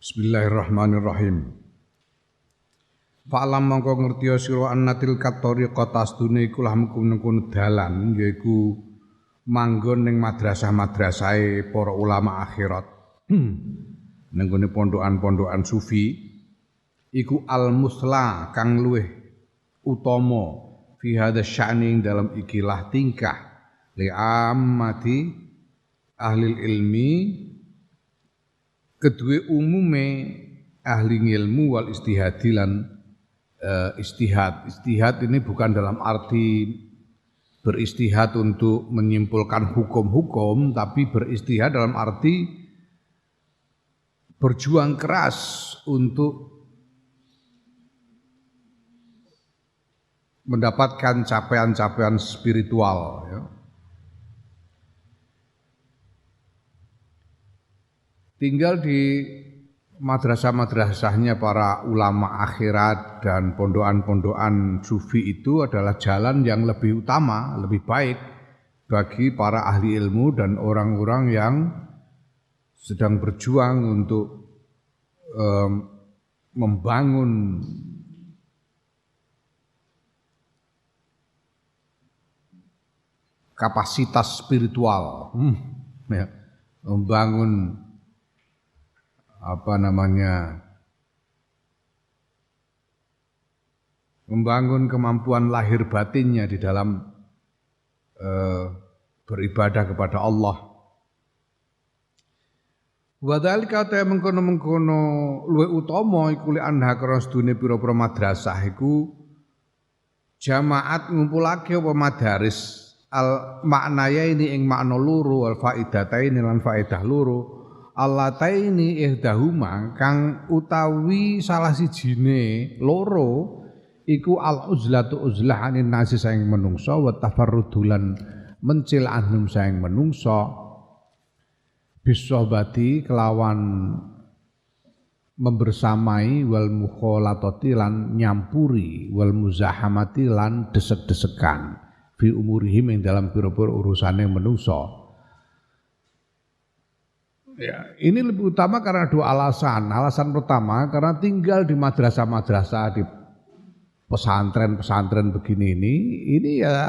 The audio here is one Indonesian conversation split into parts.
Bismillahirrahmanirrahim. Fa'lam mongko ngertiya sira annatil kattariqa tasdune iku lah mengkono dalan yaiku manggon ning madrasah-madrasahe para ulama akhirat. Ning gone pondokan-pondokan sufi iku al-musla kang luweh utama fi hadza sya'ni dalam ikilah tingkah li ammati ahli ilmi kedue umume ahli ilmu wal istihadi lan istihad. Istihad ini bukan dalam arti beristihad untuk menyimpulkan hukum-hukum, tapi beristihad dalam arti berjuang keras untuk mendapatkan capaian-capaian spiritual. Ya. Tinggal di madrasah-madrasahnya para ulama akhirat dan pondokan-pondokan sufi itu adalah jalan yang lebih utama, lebih baik bagi para ahli ilmu dan orang-orang yang sedang berjuang untuk membangun kapasitas spiritual, ya, membangun membangun kemampuan lahir batinnya di dalam beribadah kepada Allah. Wa dzalika ta mengkono-mengkono luwih utama iku li anha krana sedune pira-pira madrasah iku jamaat ngumpulake apa madaris al maknaya ini ing makna loro wal faidataini lan faedah loro. Allataini ihdahuma kang utawi salah sijine loro iku al uzlatu uzlahanin nasi saing menungso wa tafarrudulan mencil anhum saing menungso bisohbati kelawan membersamai wal mukhalatati lan nyampuri wal muzahamati lan desek-desekan fi umurihim ing dalam pira-pira urusane menungso. Ya, ini lebih utama karena dua alasan. Alasan pertama karena tinggal di madrasah-madrasah di pesantren-pesantren begini ini ya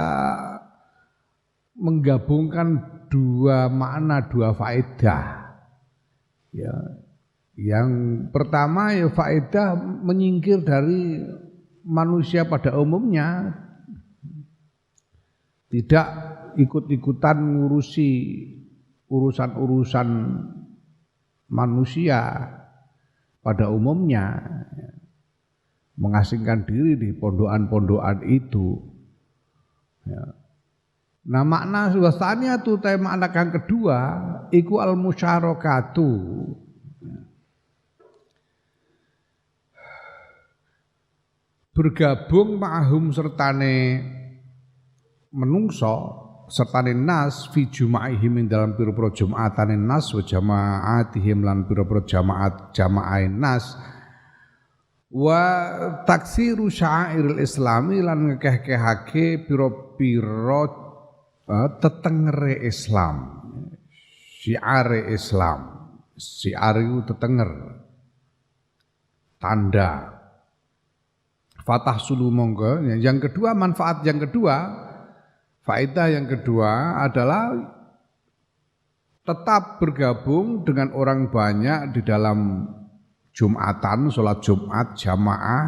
menggabungkan dua makna, dua faedah. Ya, yang pertama ya faedah menyingkir dari manusia pada umumnya, tidak ikut-ikutan ngurusi urusan-urusan manusia pada umumnya, mengasingkan diri di pondokan-pondokan itu. Ya. Nah makna suasanya itu tema anak yang kedua iku al musyarakatu. Bergabung ma'hum sertane menungso sertane nas fi jumaihim ing dalam pira-pira jumatane nas wa jamaatihim lan pira-pira jamaahin nas wa taksiru sya'airil islami lan ngekeh-kehake pira-pira tetengere Islam, syiare Islam. Syiar itu tetenger, tanda. Fatah sulu monggo. Yang kedua, manfaat yang kedua, faedah yang kedua adalah tetap bergabung dengan orang banyak di dalam Jumatan, sholat Jumat, jamaah,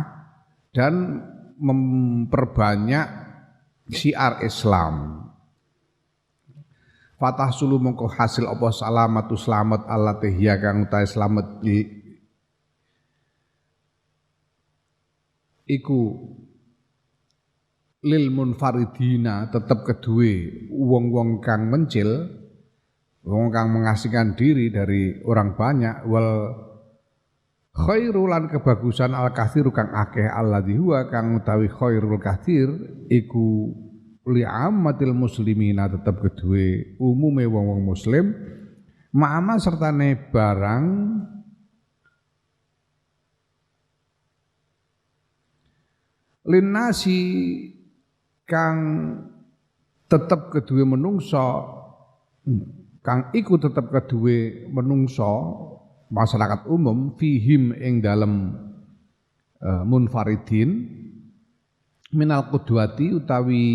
dan memperbanyak syiar Islam. Fatah sulu mongko hasil apa salamatu selamat Allah tehya kang utahe selamat iku lil munfaridina tetap kedue wong-wong kang mencil, wong kang mengasingkan diri dari orang banyak wal khairul lan kebagusan al katsir kang akeh alladzi huwa kang utawi khairul katsir iku li ammatil muslimina tetap kedue umume wong-wong muslim ma'ama sertane barang linnasi kang tetep kedue menungso kang iku tetep kedue menungso masyarakat umum fihim ing dalem munfaridin minal qudwati utawi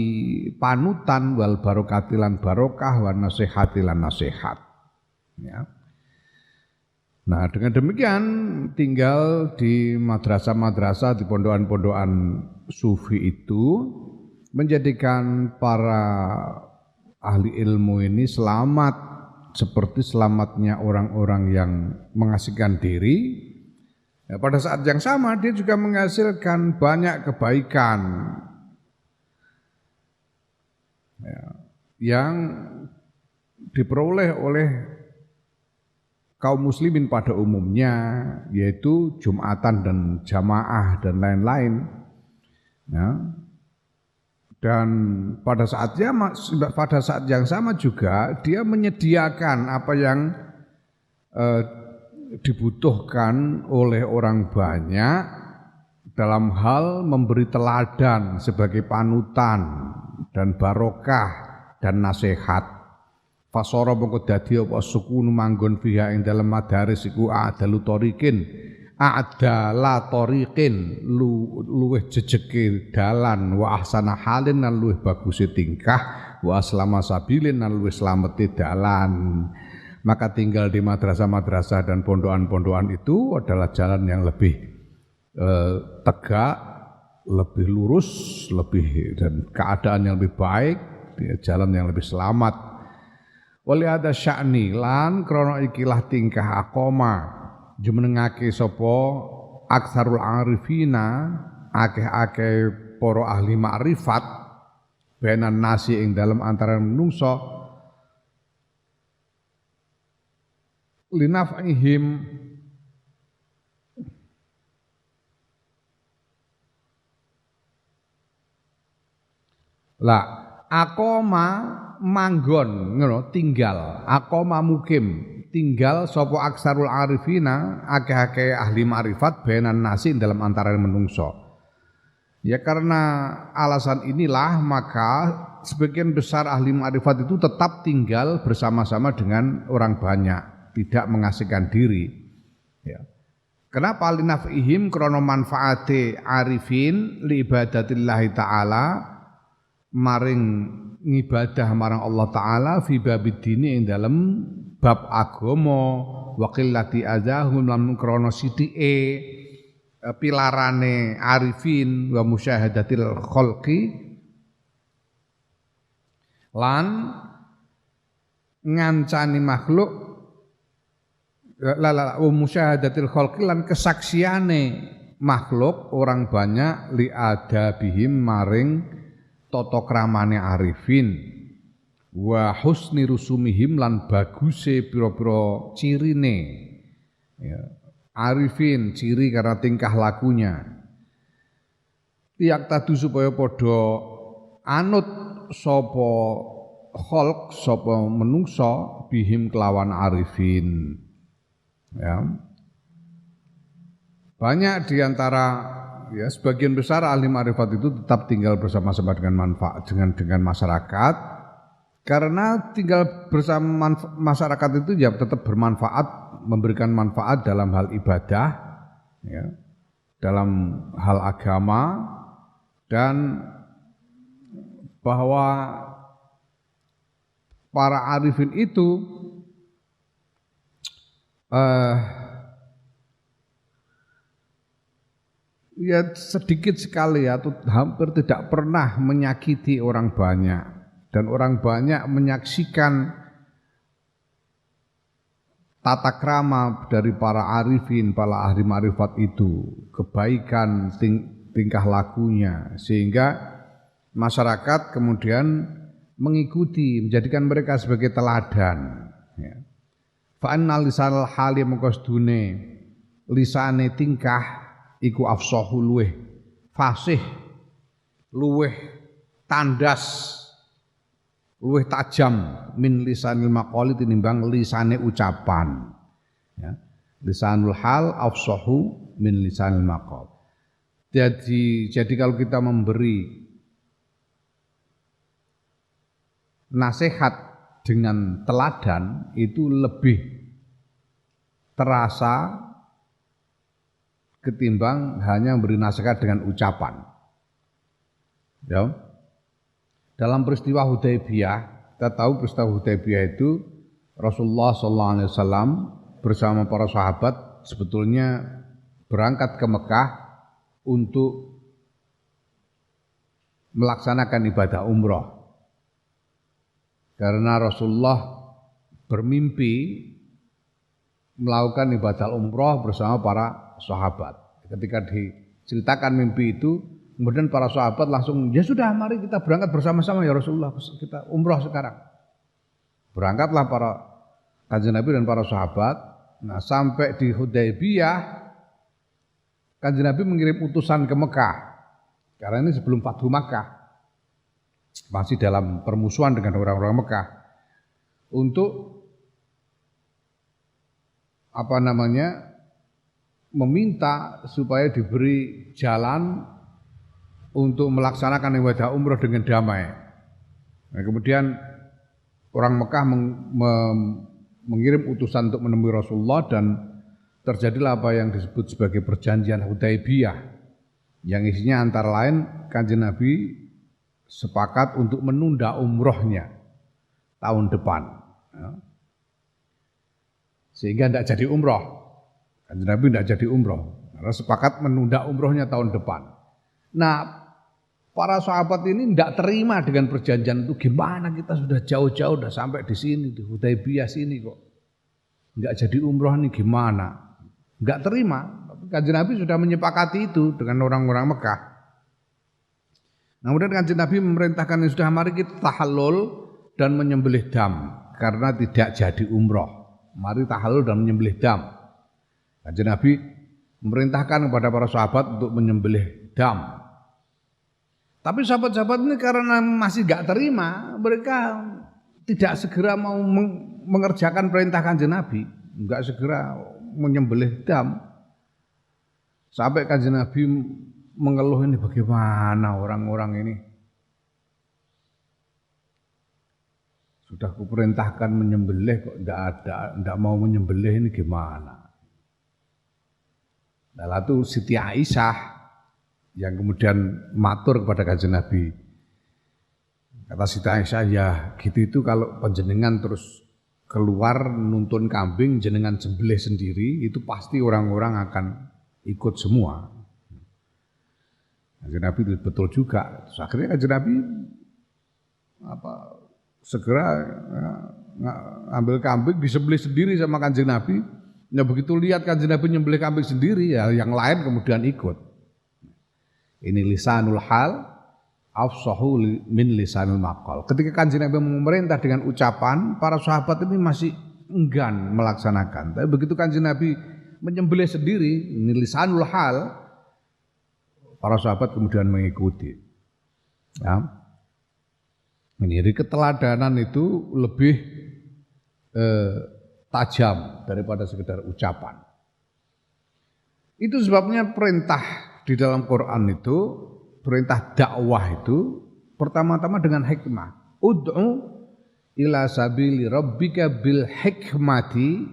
panutan wal barokati lan barokah wan nasihati lan nasihat ya. Nah, dengan demikian tinggal di madrasah-madrasah di pondokan-pondokan sufi itu menjadikan para ahli ilmu ini selamat seperti selamatnya orang-orang yang mengasihkan diri. Ya, pada saat yang sama dia juga menghasilkan banyak kebaikan ya, yang diperoleh oleh kaum muslimin pada umumnya, yaitu Jumatan dan jamaah dan lain-lain. Ya. Dan pada saat yang sama juga dia menyediakan apa yang dibutuhkan oleh orang banyak dalam hal memberi teladan sebagai panutan dan barokah dan nasihat. Fasara mongko dadi apa sukun manggon fiha ing dalem madaris iku adalu tariqin a'dala tariqin luweh jejeke dalan wa ahsana halin lan luweh baguse tingkah wa aslama sabilin lan luweh slamete dalan. Maka tinggal di madrasah-madrasah dan pondokan-pondokan itu adalah jalan yang lebih tegak, lebih lurus, lebih dan keadaan yang lebih baik, jalan yang lebih selamat. Wali ada sya'ni lan krana ikilah tingkah akoma jumenengake sapa aksarul arifina akeh-akeh para ahli makrifat benan nasi ing dalem antarané menungso linafihim la akoma manggon ngono tinggal akoma mukim tinggal sapa aksarul arifina akeh-akeh ahli makrifat benan nasi dalam antarané menungso. Ya karena alasan inilah maka sebagian besar ahli makrifat itu tetap tinggal bersama-sama dengan orang banyak, tidak mengasihkan diri. Ya. Kenapa linafihim krana manfaate arifin li ibadatillahi taala maring ngibadah marang Allah taala fi babid dini ing dalem bab agama wa qillati azahum lan krana sithike pilarane arifin wa musyahadatil khalqi lan ngancani makhluk la musyahadatil khalqi lan kesaksiane makhluk orang banyak li adabihim maring tata kramane arifin wa husni rusumihim lan baguse pira-pira cirine ya. Arifin ciri karena tingkah lakunya tiak tadu supaya padha anut sapa khalq sapa menungsa bihim kelawan arifin ya. Banyak diantara ya sebagian besar ahli ma'rifat itu tetap tinggal bersama-sama dengan manfaat dengan masyarakat karena tinggal bersama masyarakat itu ya tetap bermanfaat, memberikan manfaat dalam hal ibadah ya, dalam hal agama dan bahwa para arifin itu ya sedikit sekali atau hampir tidak pernah menyakiti orang banyak dan orang banyak menyaksikan tata krama dari para arifin, para ahli ma'rifat itu, kebaikan tingkah lakunya sehingga masyarakat kemudian mengikuti, menjadikan mereka sebagai teladan ya. Fa annal lisanal hali mengkosdune lisane tingkah iku afsahu luweh fasih luweh tandas luweh tajam min lisanil maqali tinimbang lisane ucapan ya. Lisanul hal afsahu min lisanil maqal. Jadi kalau kita memberi nasihat dengan teladan itu lebih terasa ketimbang hanya memberi nasihat dengan ucapan. Ya. Dalam peristiwa Hudaybiyah, kita tahu peristiwa Hudaybiyah itu Rasulullah SAW bersama para sahabat sebetulnya berangkat ke Mekah untuk melaksanakan ibadah umroh. Karena Rasulullah bermimpi melakukan ibadah umroh bersama para sahabat. Ketika diceritakan mimpi itu, kemudian para sahabat langsung, ya sudah mari kita berangkat bersama-sama ya Rasulullah, kita umroh sekarang. Berangkatlah para Kanjeng Nabi dan para sahabat. Nah sampai di Hudaybiyah, Kanjeng Nabi mengirim utusan ke Mekah. Karena ini sebelum Fathu Makkah, masih dalam permusuhan dengan orang-orang Mekah, untuk meminta supaya diberi jalan untuk melaksanakan ibadah umroh dengan damai. Nah, kemudian orang Mekah mengirim utusan untuk menemui Rasulullah dan terjadilah apa yang disebut sebagai perjanjian Hudaybiyah, yang isinya antara lain Kanjeng Nabi sepakat untuk menunda umrohnya tahun depan, sehingga tidak jadi umroh. Kanjeng Nabi tidak jadi umroh karena sepakat menunda umrohnya tahun depan. Nah, para sahabat ini tidak terima dengan perjanjian itu. Gimana kita sudah jauh-jauh, sudah sampai di sini, di Hudaybiyah sini kok nggak jadi umroh nih, gimana? Nggak terima. Tapi Kanjeng Nabi sudah menyepakati itu dengan orang-orang Mekah. Nah, kemudian Kanjeng Nabi memerintahkan yang sudah, mari kita tahallul dan menyembelih dam karena tidak jadi umroh. Mari tahallul dan menyembelih dam. Kanjeng Nabi memerintahkan kepada para sahabat untuk menyembelih dam. Tapi sahabat-sahabat ini karena masih gak terima, mereka tidak segera mau mengerjakan perintah Kanjeng Nabi, gak segera menyembelih dam. Sampai Kanjeng Nabi mengeluh, ini bagaimana orang-orang ini. Sudah kuperintahkan menyembelih kok tidak mau menyembelih, ini gimana? Lalu Siti Aisyah yang kemudian matur kepada Kanjeng Nabi. Kata Siti Aisyah, ya gitu itu kalau panjenengan terus keluar nuntun kambing jenengan sembelih sendiri, itu pasti orang-orang akan ikut semua. Kanjeng Nabi itu betul juga. Terus akhirnya Kanjeng Nabi segera ambil kambing disembelih sendiri sama Kanjeng Nabi. Ya begitu lihat Kanjeng Nabi nyembelih kambing sendiri, ya yang lain kemudian ikut. Ini lisanul hal afsahu min lisanul maqal. Ketika Kanjeng Nabi memerintah dengan ucapan, para sahabat ini masih enggan melaksanakan. Tapi begitu Kanjeng Nabi menyembelih sendiri, ini lisanul hal, para sahabat kemudian mengikuti. Ya. Ini keteladanan itu lebih tajam daripada sekedar ucapan. Itu sebabnya perintah di dalam Quran itu, perintah dakwah itu pertama-tama dengan hikmah. Ud'u ila sabili rabbika bil hikmati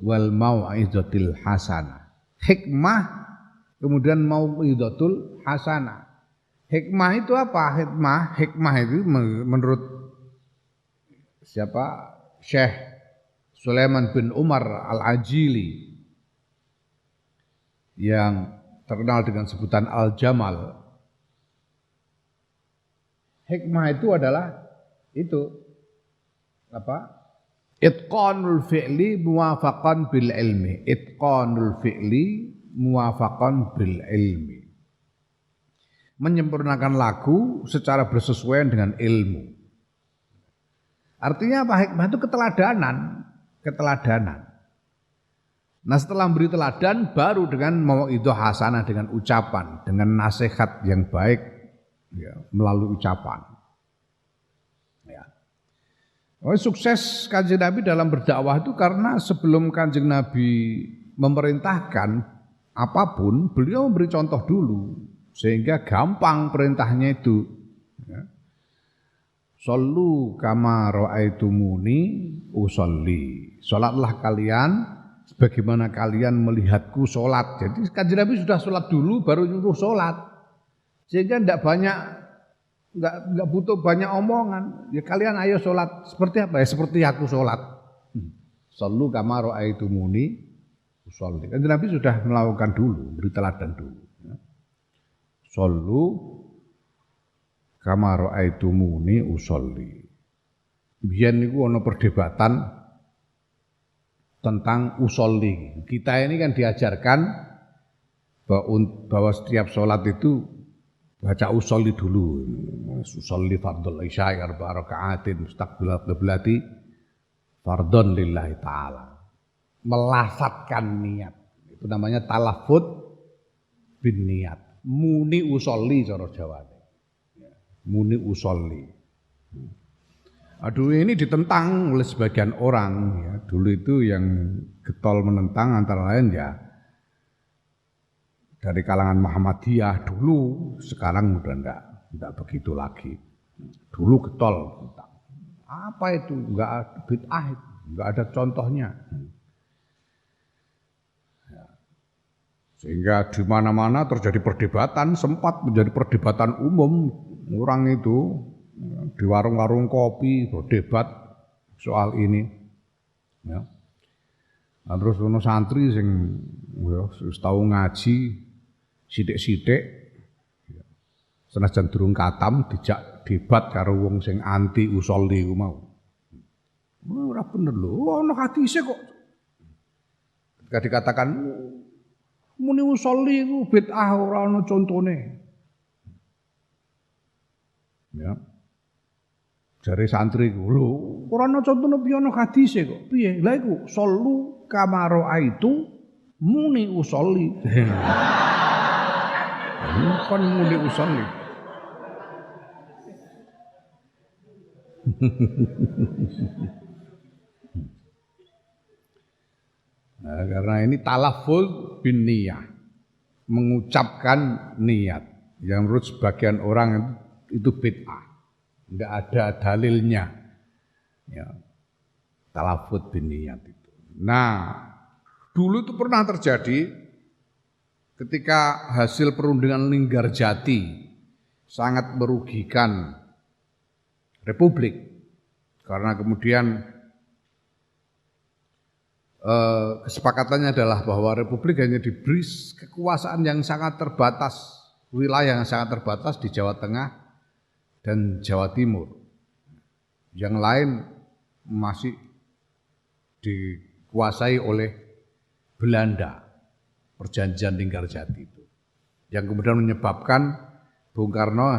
wal mau'izatil hasanah. Hikmah kemudian mau'izatul hasanah. Hikmah itu apa? Hikmah itu menurut siapa? Syekh Sulaiman bin Umar Al-Ajili yang terkenal dengan sebutan Al-Jamal. Hikmah itu adalah itu apa? Itqanul fi'li muwafaqan bil ilmi. Itqanul fi'li muwafaqan bil ilmi. Menyempurnakan lagu secara bersesuaian dengan ilmu. Artinya apa? Hikmah itu keteladanan. Nah, setelah memberi teladan, baru dengan mau'idhah hasanah, dengan ucapan, dengan nasihat yang baik, ya, melalui ucapan. Ya. Sukses Kanjeng Nabi dalam berdakwah itu karena sebelum Kanjeng Nabi memerintahkan apapun, beliau memberi contoh dulu, sehingga gampang perintahnya itu. Ya. Shollu kama ra'aitumuni usolli. Salatlah kalian sebagaimana kalian melihatku sholat. Jadi Kanjeng Nabi sudah sholat dulu baru nyuruh sholat. Sehingga enggak butuh banyak omongan. Ya kalian ayo sholat. Seperti apa? Ya seperti aku sholat. Shallu kama ra'aitumuni usolli. Kanjeng Nabi sudah melakukan dulu, beri teladan dulu. Shallu kama ra'aitumuni usolli. Biyen niku ana perdebatan tentang usolli. Kita ini kan diajarkan bahwa setiap sholat itu baca usolli dulu. Usolli fardhul isya arba'a raka'atin mustaqbilal qiblati fardhon lillahi ta'ala. Melafadzkan niat. Itu namanya talaffuz bin niat. Muni usolli cara Jawane. Muni usolli. Aduh ini ditentang oleh sebagian orang ya. Dulu itu yang getol menentang antara lain ya dari kalangan Muhammadiyah dulu, sekarang udah enggak begitu lagi. Dulu getol tentang apa itu? Enggak bid'ah, enggak ada contohnya. Sehingga di mana-mana terjadi perdebatan, sempat menjadi perdebatan umum orang itu. Di warung-warung kopi berdebat soal ini, ya. Nah, terus ono santri sing ya tau ngaji sithik-sithik, ya. Senajan durung katam dijak debat karo wong sing anti usolli ku mau. Ora bener lho, ono hadise kok. Ketika dikatakan muni usolli ku bid'ah ora ono contone. Ya. Jare santri ku, lho, ora ana contone piye ana hadise kok. Piye? Lah iku shallu kama ra'aitu muni usolli. Kon muni usolli. Nah, karena ini talaffuz bin niyah. Mengucapkan niat. Yang menurut sebagian orang itu bid'ah. Enggak ada dalilnya. Ya. Talaffuz bin niyat itu. Nah, dulu itu pernah terjadi ketika hasil perundingan Linggarjati sangat merugikan Republik. Karena kemudian kesepakatannya adalah bahwa Republik hanya diberi kekuasaan yang sangat terbatas, wilayah yang sangat terbatas di Jawa Tengah dan Jawa Timur. Yang lain masih dikuasai oleh Belanda, perjanjian Linggarjati itu. Yang kemudian menyebabkan Bung Karno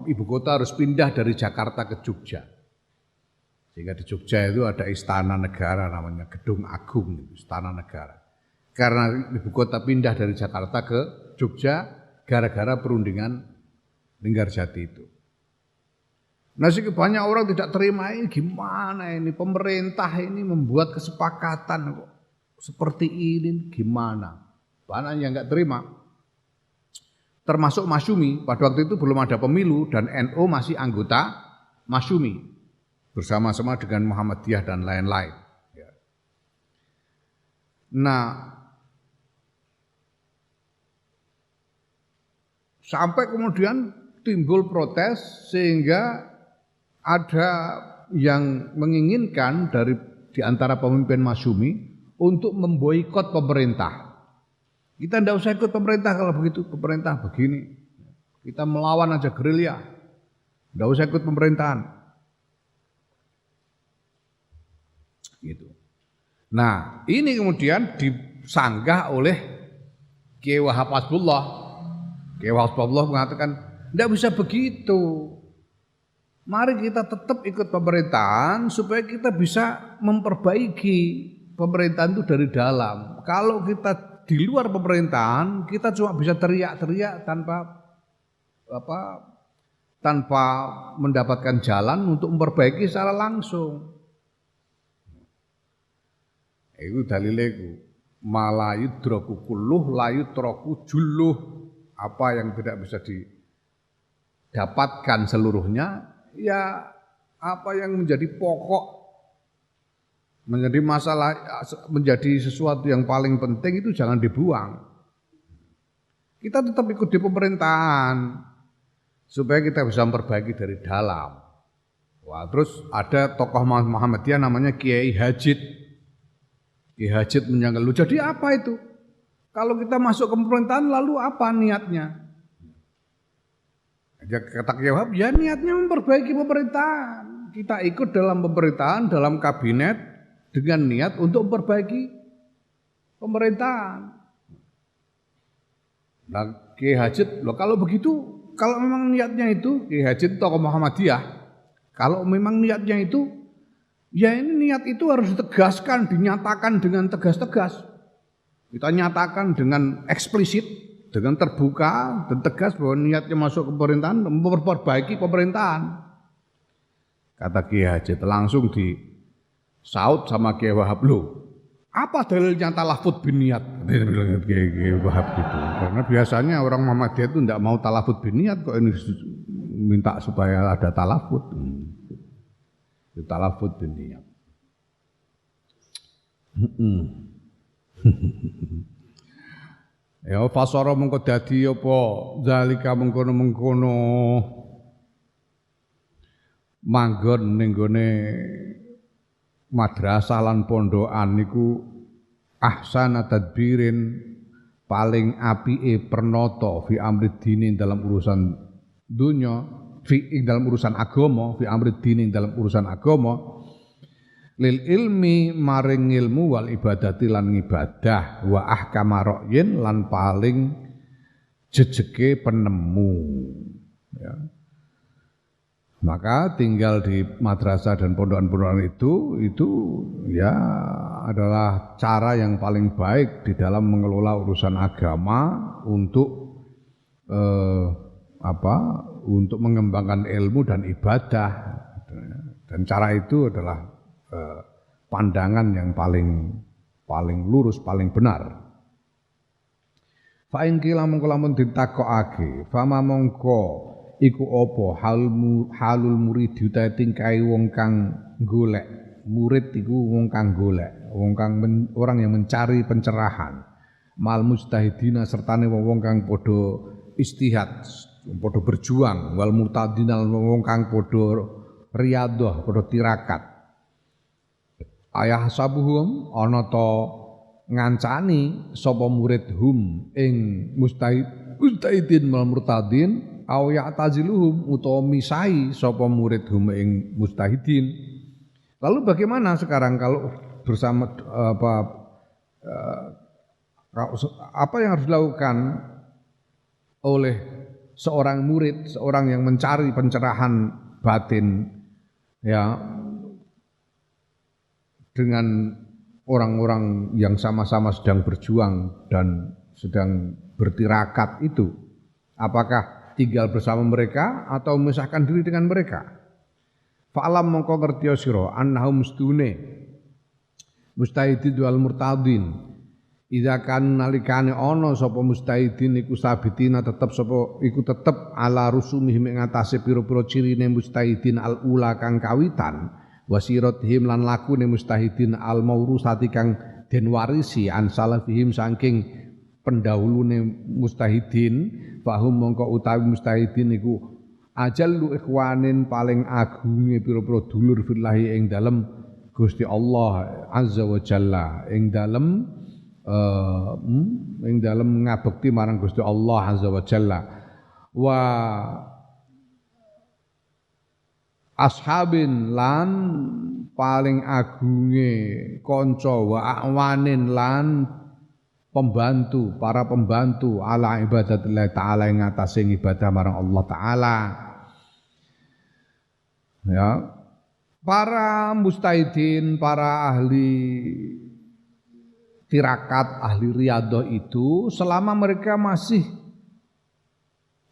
ibu kota harus pindah dari Jakarta ke Jogja. Sehingga di Jogja itu ada istana negara namanya Gedung Agung, istana negara. Karena ibu kota pindah dari Jakarta ke Jogja gara-gara perundingan Linggarjati itu. Nah, banyak orang tidak terima ini gimana ini pemerintah ini membuat kesepakatan kok seperti ini gimana? Banyak yang enggak terima. Termasuk Masyumi, pada waktu itu belum ada pemilu dan NU masih anggota Masyumi bersama-sama dengan Muhammadiyah dan lain-lain. Nah, sampai kemudian timbul protes sehingga ada yang menginginkan di antara pemimpin Masyumi untuk memboikot pemerintah. Kita tidak usah ikut pemerintah kalau begitu, pemerintah begini. Kita melawan aja gerilya. Tidak usah ikut pemerintahan. Gitu. Nah, ini kemudian disanggah oleh Kiai Wahab Hasbullah. Kiai Wahab Hasbullah mengatakan, tidak bisa begitu. Mari kita tetap ikut pemerintahan supaya kita bisa memperbaiki pemerintahan itu dari dalam. Kalau kita di luar pemerintahan, kita cuma bisa teriak-teriak tanpa mendapatkan jalan untuk memperbaiki secara langsung. Itu dalilnya malayu droku kuluh layu troku juluh. Apa yang tidak bisa didapatkan seluruhnya, ya apa yang menjadi pokok menjadi masalah, menjadi sesuatu yang paling penting itu jangan dibuang. Kita tetap ikut di pemerintahan supaya kita bisa memperbaiki dari dalam. Wah, terus ada tokoh Muhammadiyah namanya Kiai Hajid. Kiai Hajid menjanggal, lu jadi apa itu? Kalau kita masuk ke pemerintahan lalu apa niatnya? Kata Kiai Wahab, ya niatnya memperbaiki pemerintahan. Kita ikut dalam pemerintahan, dalam kabinet dengan niat untuk memperbaiki pemerintahan. Nah, Kiai Hajid, loh kalau begitu, kalau memang niatnya itu, Kiai Hajid tokoh Muhammadiyah, kalau memang niatnya itu, ya ini niat itu harus ditegaskan, dinyatakan dengan tegas-tegas. Kita nyatakan dengan eksplisit, dengan terbuka dan tegas bahwa niatnya masuk ke pemerintahan, memperbaiki pemerintahan. Kata Kiai Hajid, langsung disaut sama Kiai Wahab, loh, apa dalilnya talafut bin niat? Kiai Wahab gitu. Karena biasanya orang Muhammadiyah itu tidak mau talafut bin niat, kok ini minta supaya ada talafut. Talafut bin niat. Ya fasara mengko dadi apa zalika mengkono-mengkono manggon ning gone madrasah lan pondokan niku ahsana tadbirin paling apike pernata fi amri dini dalam urusan dunya, fi dalam urusan agama, fi amri dini dalam urusan agama, lil ilmi maring ilmu wal ibadati lan ibadah, wa ahkama ra'yin lan paling jejeke penemu, ya. Maka tinggal di madrasah dan pondokan-pondokan itu ya adalah cara yang paling baik di dalam mengelola urusan agama untuk untuk mengembangkan ilmu dan ibadah. Dan cara itu adalah pandangan yang paling lurus, paling benar. Fa in qila mongko lamun ditakokake, fama mongko iku apa halul murid utahe tingkai wong kang golek. Murid iku wong kang golek, wong kang orang yang mencari pencerahan. Mal mustahidina sertane wong kang padha istihad, padha berjuang, wal mutadinal wong kang padha riyadhah, padha tirakat. Ayah sabuhum ana ta ngancani sapa murid hum ing mustahidin mal murtadin aw ya'taziluhum utawa misai sapa murid hum ing mustahidin. Lalu bagaimana sekarang kalau bersama apa yang harus dilakukan oleh seorang murid, seorang yang mencari pencerahan batin, ya, dengan orang-orang yang sama-sama sedang berjuang dan sedang bertirakat itu? Apakah tinggal bersama mereka atau memisahkan diri dengan mereka? Fa'alam mongko ngerti sira annahum mustune mustahidin wal murtadin idza kan nalikane ana sapa mustahidin iku sabitina tetep sapa iku tetep ala rusumihim ing atase pira-pira cirine mustahidin al ula kang kawitan wasiratihim lan lakune mustahidin al maurusati kang den warisi an salafihim saking pendahulune mustahidin. Fahum mongko utawi mustahidin iku ajallu ikhwanin paling agunge pira-pira dulur fillahi ing dalem Gusti Allah azza wa jalla, ing dalem ngabekti marang Gusti Allah azza wa jalla. Wa ashabin lan paling agunge kanca, wa awanin lan pembantu, para pembantu ala ibadatillah ta'ala yang atase ibadah marang Allah ta'ala. Ya, para mustahidin, para ahli tirakat, ahli riyadhah itu selama mereka masih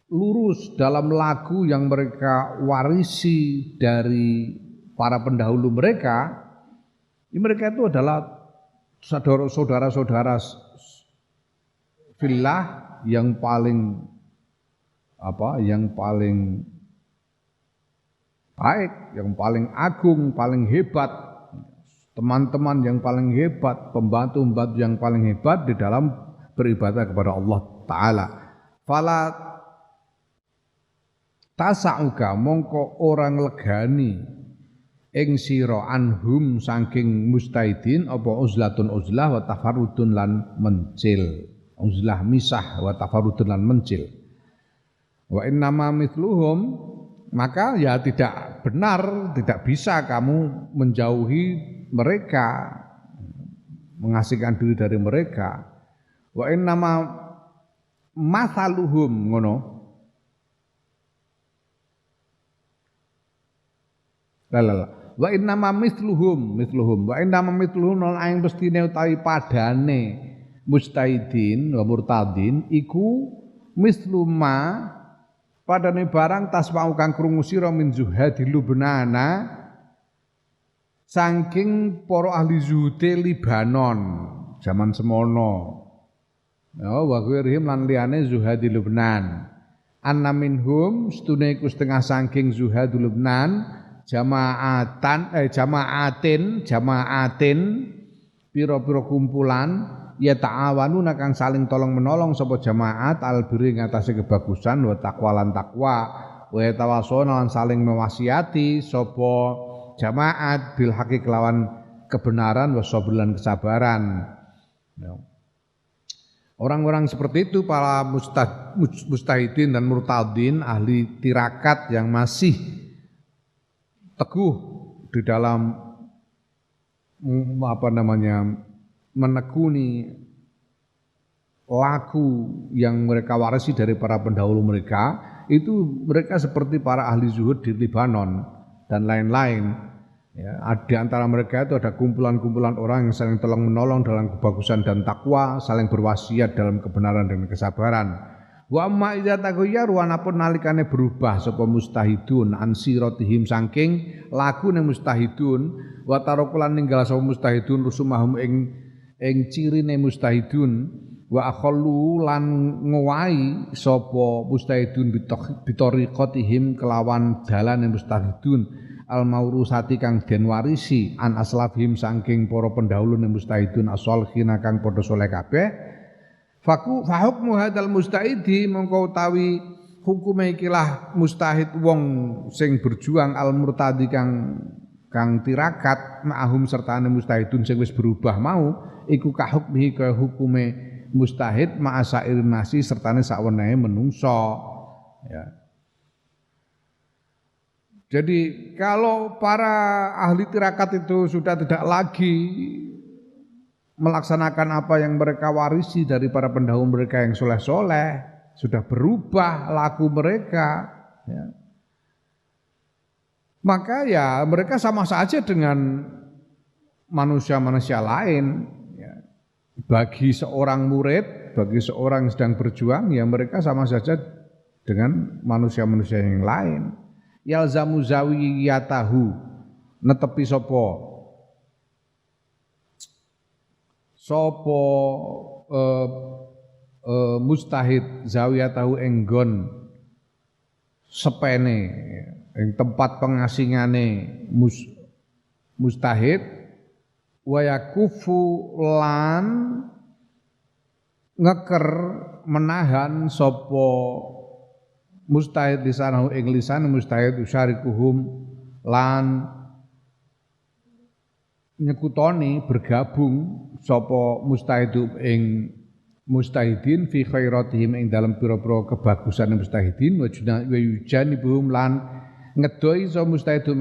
lurus dalam lagu yang mereka warisi dari para pendahulu mereka, mereka itu adalah saudara-saudara fillah yang paling baik, yang paling agung, paling hebat, teman-teman yang paling hebat, pembantu-pembantu yang paling hebat di dalam beribadah kepada Allah Ta'ala. Fala tasa'uka mongko orang legani ing sira anhum saking mustahidin apa uzlatun uzlah wa tafarrudun lan mencil. Uzlah misah wa tafarrudun lan mencil. Wa innama mithluhum, maka ya tidak benar, tidak bisa kamu menjauhi mereka, mengasingkan diri dari mereka. Wa innama mathaluhum ngono. Lalala. Wa innama mithluhum wa innama mithluhum lan aing pestine utawi padane mustahidin wa murtadin iku misluma padane barang tasma'u kang krungu sira min zuhadi Lubnana saking para ahli zuhude Libanon zaman semono. Ya wa ghirihim lan liyane zuhadi Lubnan. Anna minhum stune iku setengah saking zuhadi Lubnan jamaatin pira-pira kumpulan ya ta'awanuna kang saling tolong menolong sapa jamaat albiri ngatasi kebagusan wa taqwa lan takwa wa tawasona lan saling mewasiati sapa jamaat bil haqi kelawan kebenaran wa sabr lan kesabaran. Ya. Orang-orang seperti itu para mustahidin dan murtadin ahli tirakat yang masih teguh di dalam menekuni laku yang mereka warisi dari para pendahulu mereka, itu mereka seperti para ahli zuhud di Libanon dan lain-lain. Ya, di antara mereka itu ada kumpulan-kumpulan orang yang saling tolong menolong dalam kebagusan dan takwa, saling berwasiat dalam kebenaran dan kesabaran. Wa amma idza taghayyaru anapun nalikane berubah sapa mustahidun an siratihim saking lakune mustahidun wa tarakulan ninggal sapa mustahidun rusumahum ing cirine mustahidun wa akhallu lan ngowahi sapa mustahidun bitariqatihim kelawan dalane mustahidun al maurusati kang den warisi an aslafihim saking para pendahulune mustahidun as-shalihin kang padha saleh kabeh. Fahukmu hadal mustahidi mongko utawi hukume ikilah mustahid wong sing berjuang al murtadi kang tirakat ma'ahum sertane mustahidun sing wis berubah mau iku kahukmihi kaya hukume mustahid ma'asair nasi sertane sakwenehe menungso ya. Jadi kalau para ahli tirakat itu sudah tidak lagi melaksanakan apa yang mereka warisi dari para pendahulu mereka yang soleh-soleh, sudah berubah laku mereka, ya. Maka ya mereka sama saja dengan manusia-manusia lain. Ya. Bagi seorang murid, bagi seorang yang sedang berjuang, ya mereka sama saja dengan manusia-manusia yang lain. Yalzamu zawiyatahu netepi sopo mustahid zawiyatahu enggon sepene ing tempat pengasingane mustahid wa yakufu lan ngeker menahan sapa mustahid lisanahu ing lisan mustahid usyarikuhum lan nyekutoni bergabung sapa mustahidu ing mustahidin fi khairatihim ing dalam pira-pira kebagusan mustahidin wa yujanibuhum lan ngedoi sapa mustahidu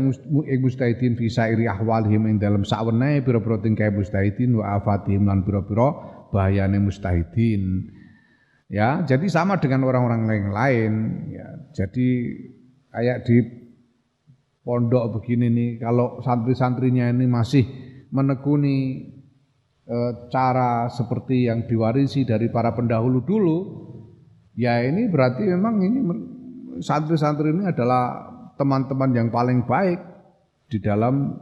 ing mustahidin fi sairi ahwalihim ing dalam sawenehe pira-pira tingkah mustahidin wa afatihim lan pira-pira bahayane mustahidin. Ya, jadi sama dengan orang-orang lain ya. Jadi kayak di pondok begini nih, kalau santri-santrinya ini masih menekuni cara seperti yang diwarisi dari para pendahulu dulu, ya ini berarti memang ini santri-santri ini adalah teman-teman yang paling baik di dalam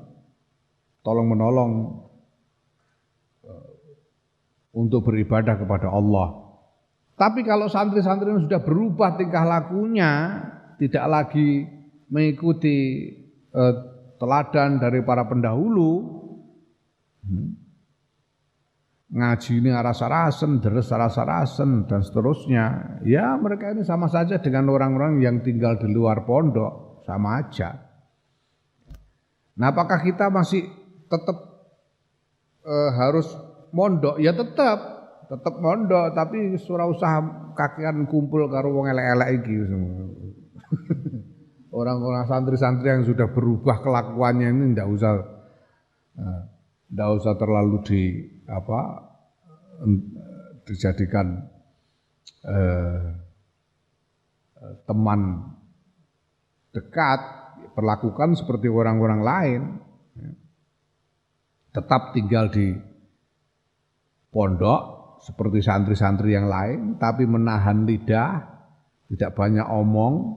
tolong menolong untuk beribadah kepada Allah. Tapi kalau santri-santri ini sudah berubah tingkah lakunya, tidak lagi mengikuti teladan dari para pendahulu, Ngaji ini aras-arasen, deres aras-arasen dan seterusnya. Ya mereka ini sama saja dengan orang-orang yang tinggal di luar pondok, sama aja. Nah apakah kita masih tetap harus mondok? Ya tetap mondok, tapi surah usaha kakean kumpul karo wong elek-elek iki. Orang-orang santri-santri yang sudah berubah kelakuannya ini ndak usah terlalu dijadikan teman dekat, perlakukan seperti orang-orang lain. Tetap tinggal di pondok seperti santri-santri yang lain, tapi menahan lidah, tidak banyak omong,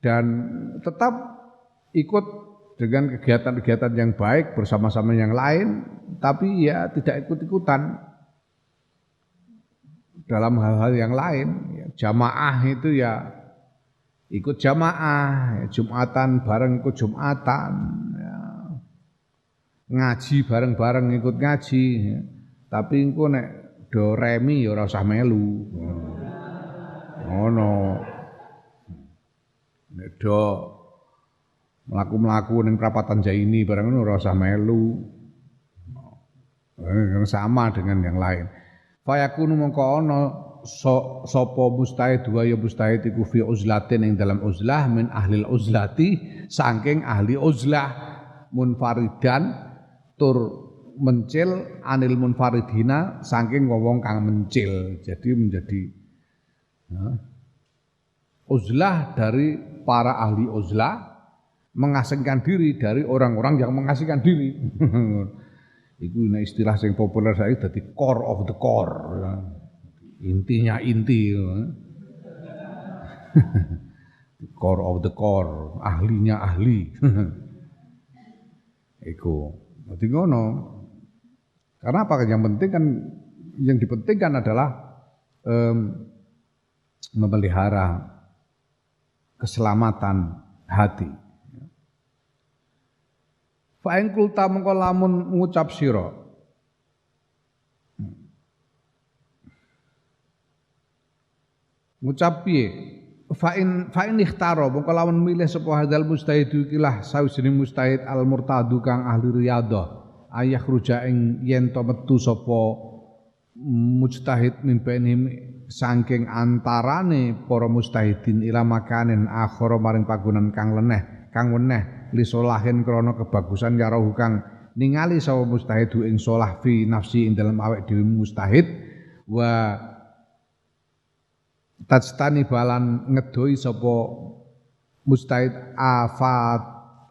dan tetap ikut dengan kegiatan-kegiatan yang baik bersama-sama yang lain, tapi ya tidak ikut-ikutan dalam hal-hal yang lain. Jamaah itu ya ikut jamaah, Jumatan bareng ikut Jumatan, ya. Ngaji bareng-bareng ikut ngaji, ya. Tapi engko nek do remi ya ora usah melu. Ngono. Nek do mlaku-mlaku ning prapatan Jaini bareng ngono ora usah melu. Sama dengan yang lain. Fayakunu mongko ana sapa mustahid wa ya mustahid iku fi uzlatin ing dalam uzlah min ahlil uzlati saking ahli uzlah munfaridan tur mencil anil munfaridina saking wong kang mencil. Jadi menjadi uzlah dari para ahli uzlah, mengasingkan diri dari orang-orang yang mengasingkan diri. Itu istilah yang populer saya dadi core of the core. Intinya inti. Core of the core, ahlinya ahli. Iku. Dadi ngono. Karena apa? Yang penting kan yang dipentingkan adalah memelihara keselamatan hati. Fa in kulta mengko lamun ngucap sira ngucap piye fa in ikhtaro mengko lamun milih sapa hadzal mustahid ikilah sawijining mustahid al murtadu kang ahli riyadhah ayah ruja ing yen to metu sapa mujtahid mimpenim saking antarane para mustahidin ila makanen akhara maring panggonan kang weneh li solahin krana kebagusan yarahu kang ningali sapa mustahidu ing solah fi nafsi ing dalem awake dhewe mustahid wa tajtani balan ngedoi sapa mustahid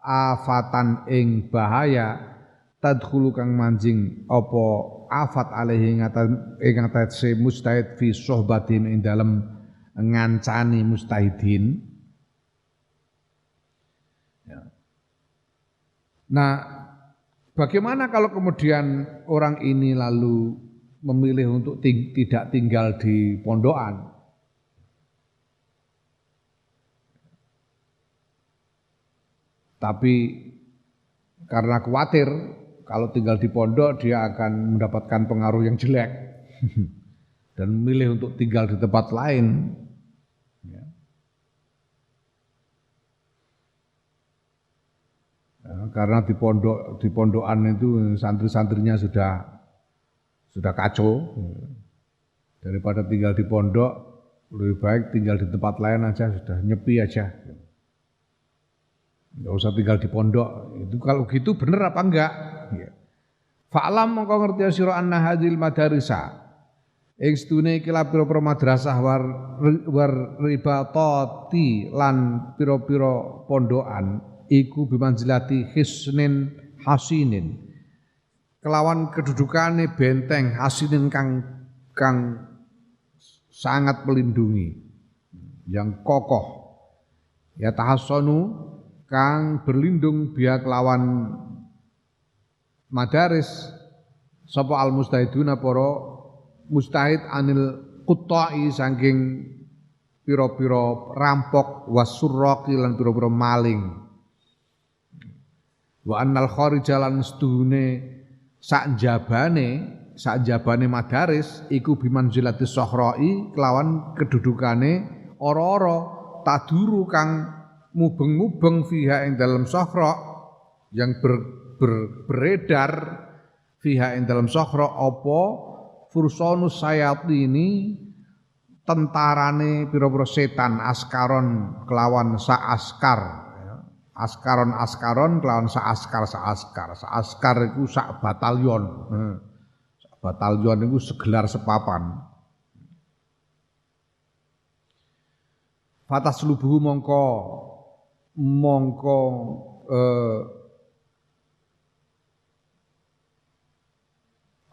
afatan ing bahaya tadkhulu kang manjing apa afat alaihi ing atase mustahid fi sohbatin ing dalem ngancani mustahidin. Nah, bagaimana kalau kemudian orang ini lalu memilih untuk tidak tinggal di pondokan? Tapi karena khawatir kalau tinggal di pondok dia akan mendapatkan pengaruh yang jelek dan memilih untuk tinggal di tempat lain. Karena di pondokan itu santri-santrinya sudah kacau. Daripada tinggal di pondok, lebih baik tinggal di tempat lain aja, sudah nyepi aja. Enggak usah tinggal di pondok. Itu kalau gitu bener apa enggak? Fa'lam mongko ngerti sira anna hadhil madarisa. Ing sedune iki la pira-pira madrasah war ribatati lan pira-pira pondokan iku bimanzilati hisnin hasinin kelawan kedudukane benteng hasinin kang sangat melindungi yang kokoh ya tahassanu kang berlindung biya kelawan madaris sapa al mustahiduna para mustahid anil quttai saking pira-pira rampok wasurraqi lan pira-pira maling. Wa annal kharija lan sedune sak jabane madaris iku bimanzilati sohrai kelawan kedudukane ora-ora taduru kang mubeng-mubeng fiha ing dalam sohra yang beredar fiha ing dalam sohra apa fursanus sayatini tentarane pira-pira setan askaron kelawan sa askar askaron kelawan sa askar iku sak batalion itu segelar sepapan. Fatas lubuhu mongko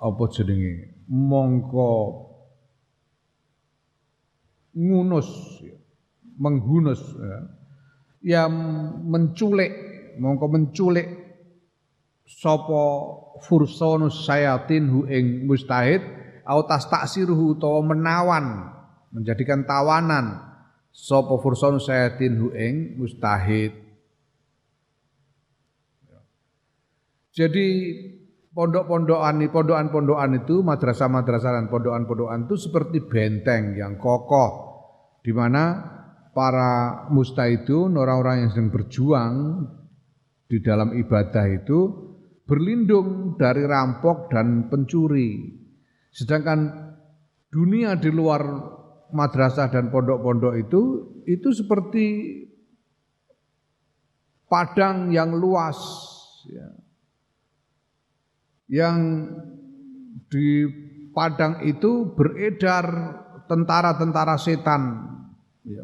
apa jenenge mongko menghunus ya menculik sapa fursanus sayatin hu ing mustahid au tastaksiruhu utawa menawan menjadikan tawanan sapa fursanus sayatin hu ing mustahid. Jadi pondokan itu madrasah-madrasah dan pondokan-pondokan itu seperti benteng yang kokoh di mana para mustahidun orang-orang yang sedang berjuang di dalam ibadah itu berlindung dari rampok dan pencuri. Sedangkan dunia di luar madrasah dan pondok-pondok itu seperti padang yang luas, ya. Yang di padang itu beredar tentara-tentara setan, ya.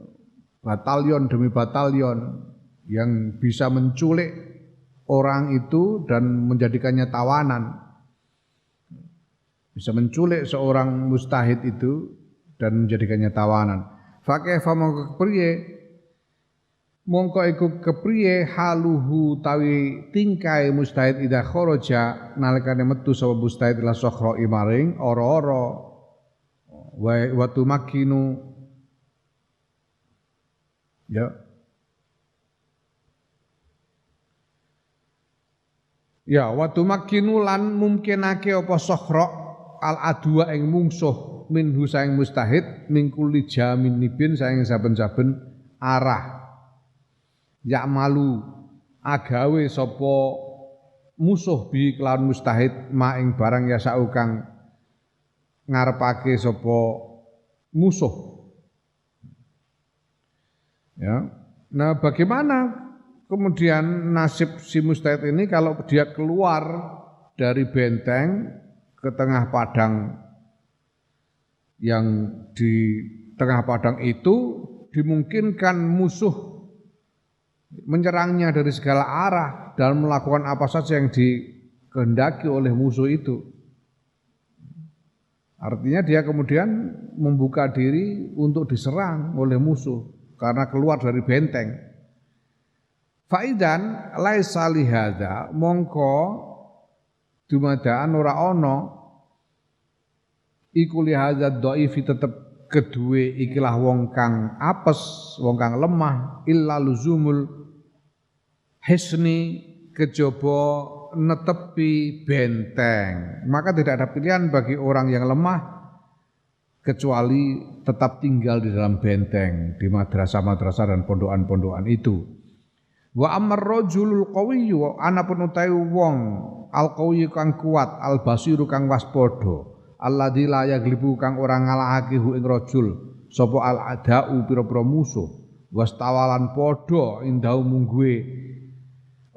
Batalion demi batalion yang bisa menculik orang itu dan menjadikannya tawanan, bisa menculik seorang mustahid itu dan menjadikannya tawanan. Fakaifa mongko iku kepriye haluhu tawi tingkai mustahid idza kharaja nalikane metu sapa mustahid la sokhra maring ora-ora wa tumakinu ya. Ya watu makinu lan mungkinake apa sokhra al adwa ing mungsuh minhu saing mustahid mingkuli jamin nibin saing saben-saben arah ya malu agawe sapa musuh bi kelawan mustahid ma ing barang ya saukang ngarepake sapa musuh. Ya. Nah, bagaimana kemudian nasib si mustahid ini kalau dia keluar dari benteng ke tengah padang yang di tengah padang itu dimungkinkan musuh menyerangnya dari segala arah dan melakukan apa saja yang dikehendaki oleh musuh itu. Artinya dia kemudian membuka diri untuk diserang oleh musuh karena keluar dari benteng. Faidan laisa lihada mongko dumadaan ora ana iku lihada dhaifi tetep kedue ikilah wong kang apes, wong kang lemah illa luzumul hisni kejaba netepi benteng. Maka tidak ada pilihan bagi orang yang lemah kecuali tetap tinggal di dalam benteng di madrasah-madrasah dan pondokan-pondokan itu. Wa amar rajulul qawiyyu anapun utawi wong al qawiyyu kang kuat al basiru kang waspada alladzi la yaglibu kang ora ngalahake hu ing rajul sapa al adau pira-pira musuh wastawalan padha indau mungguwe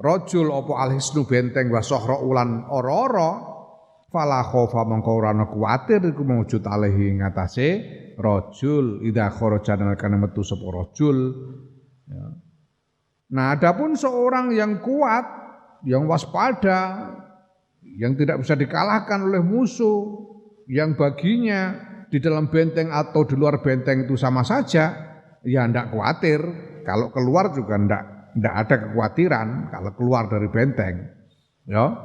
rajul apa al hisnu benteng wa sohra ulan ora-ora fala khofa mongko ora ana kuwatir iku mawujud alaihi ing atase rajul idza kharaja kana metu sapa rajul ya. Nah, adapun seorang yang kuat, yang waspada, yang tidak bisa dikalahkan oleh musuh, yang baginya di dalam benteng atau di luar benteng itu sama saja, ya ndak khawatir. Kalau keluar juga ndak ada kekhawatiran kalau keluar dari benteng. Ya.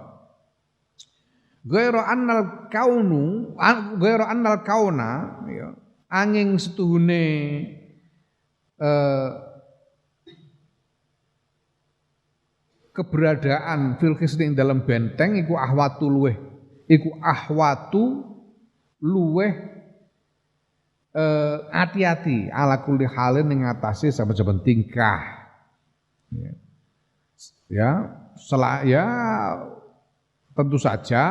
Ghairu annal kauna, ya, angin setuhune keberadaan fil hisni ing dalam benteng iku ahwatu luweh hati-hati ala kulli halin ing atase saben-saben tingkah. Ya, tentu saja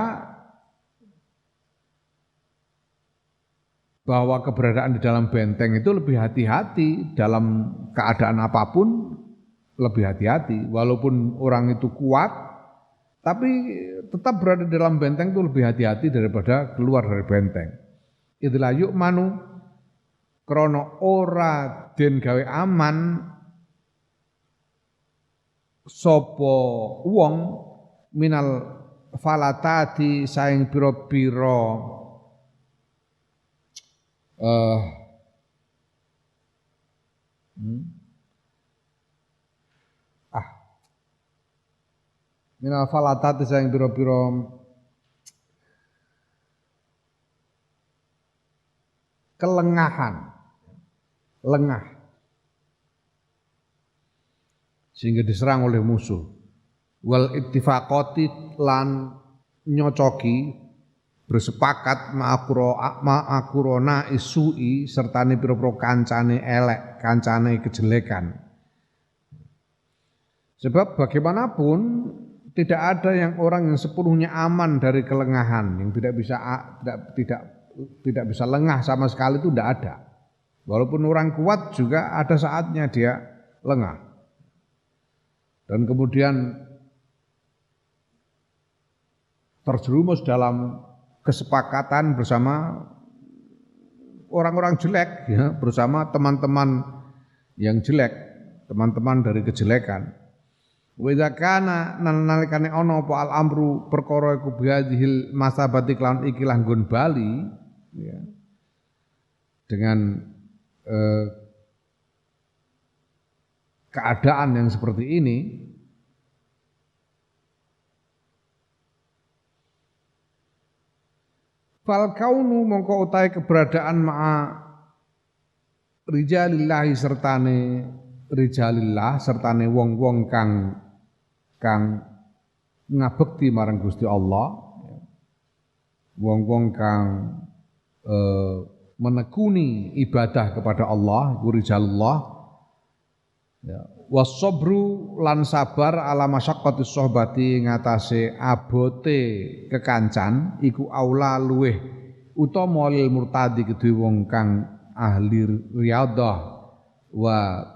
bahwa keberadaan di dalam benteng itu lebih hati-hati dalam keadaan apapun, lebih hati-hati. Walaupun orang itu kuat, tapi tetap berada di dalam benteng itu lebih hati-hati daripada keluar dari benteng. Itulah yuk manu krono ora den gawe aman sopo wong minal falatati saing pira-pira minal falatati saing pira-pira kelengahan, lengah sehingga diserang oleh musuh. Wal ittifaqati lan nyocoki bersepakat ma'akurona isui sertane pira-pira kancane elek, kancane kejelekan. Sebab bagaimanapun tidak ada orang yang sepenuhnya aman dari kelengahan, yang tidak bisa lengah sama sekali itu tidak ada. Walaupun orang kuat juga ada saatnya dia lengah. Dan kemudian terjerumus dalam kesepakatan bersama orang-orang jelek, ya, bersama teman-teman yang jelek, teman-teman dari kejelekan. Wa idza kana nalikane ana apa al-amru perkara iku bihadhil masabati kelawan iki langgon bali, ya, dengan keadaan yang seperti ini, fal kaunu mongko utahe keberadaan ma'a rijalillahi sertane wong-wong kang ngabekti marang Gusti Allah, wong-wong kang menekuni ibadah kepada Allah, iku rijalullah. Ya, wasobru lan sabar ala masyaqqati sohbati ngatasé abote kekancan iku aula luweh utama lil murtadi kedue wong kang ahli riyadhah wa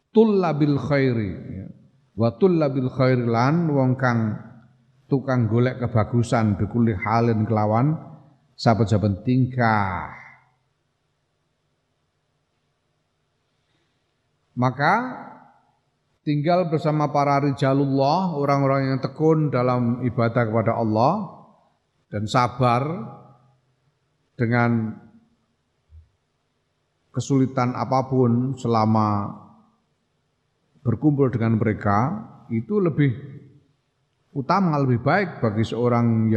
tullabil khairi, ya, wa tullabil khairi lan wong kang tukang golek kebagusan bikuli halin kelawan saben-saben tingkah. Maka tinggal bersama para rijalullah, orang-orang yang tekun dalam ibadah kepada Allah dan sabar dengan kesulitan apapun selama berkumpul dengan mereka, itu lebih utama, lebih baik bagi seorang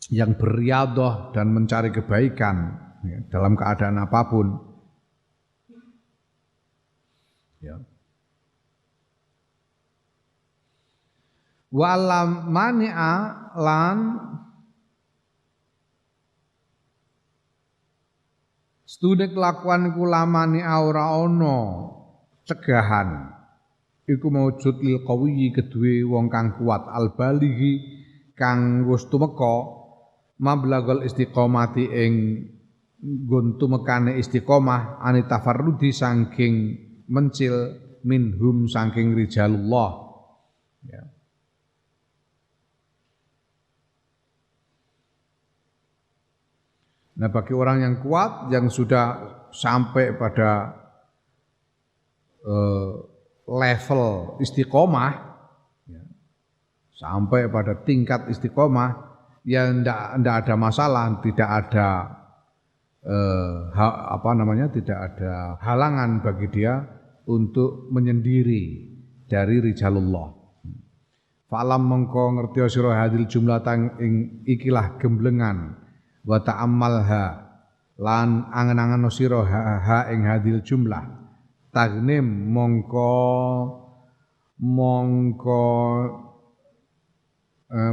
yang beriadah dan mencari kebaikan, ya, dalam keadaan apapun. Ya. Wa lam mani'a lan studi kelakuan iku lamani ora ana cegahan iku maujud lil qawi kedue wong kang kuat al balighi kang wis tumeka mablagul istiqomati ing nggon tumekane istiqomah anita farrudi saking mencil minhum saking rijalullah, ya. Nah, bagi orang yang kuat yang sudah sampai pada level istiqomah, ya, sampai pada tingkat istiqomah, ya ndak ada masalah, tidak ada tidak ada halangan bagi dia untuk menyendiri dari rijalullah. Fa'lam mengko ngerti sira hadil jumlah ing ikilah gemblengan wa ta'ammalha lan angen-angen sira ha ing hadil jumlah tagnim mongko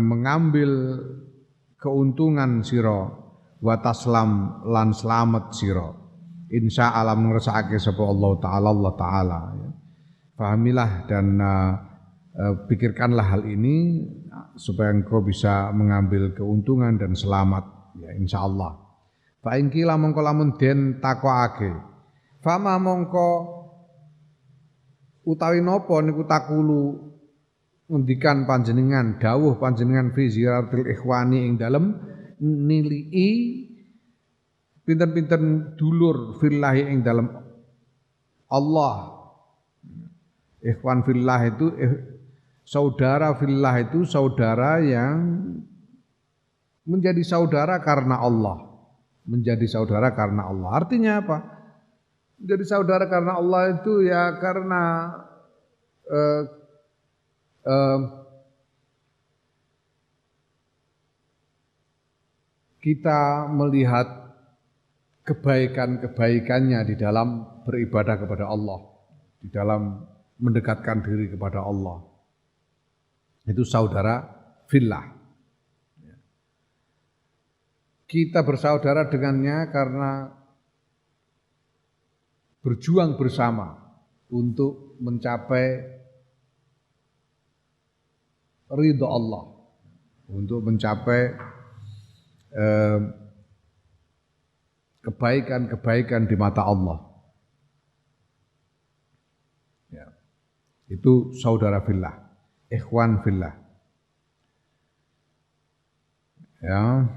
mengambil keuntungan sira wa taslam lan selamat sira insya Allah ngersakake sapa Allah taala ya. Pahamilah dan pikirkanlah hal ini supaya engkau bisa mengambil keuntungan dan selamat ya insya Allah. Fa in kila mongko lamun den takokake fama mongko utawi napa niku takulu ngendikan panjenengan dawuh panjenengan fi ziyaratil ikhwani ing dalem nilii pinten-pinten dulur fillahi ing dalem Allah. Ikhwan fillah itu saudara fillah itu saudara yang menjadi saudara karena Allah. Menjadi saudara karena Allah. Artinya apa? Menjadi saudara karena Allah itu ya karena kita melihat kebaikan-kebaikannya di dalam beribadah kepada Allah, di dalam mendekatkan diri kepada Allah. Itu saudara fillah. Kita bersaudara dengannya karena berjuang bersama untuk mencapai ridha Allah, untuk mencapai kebaikan-kebaikan di mata Allah. Ya. Itu saudara fillah, ikhwan fillah. Ya.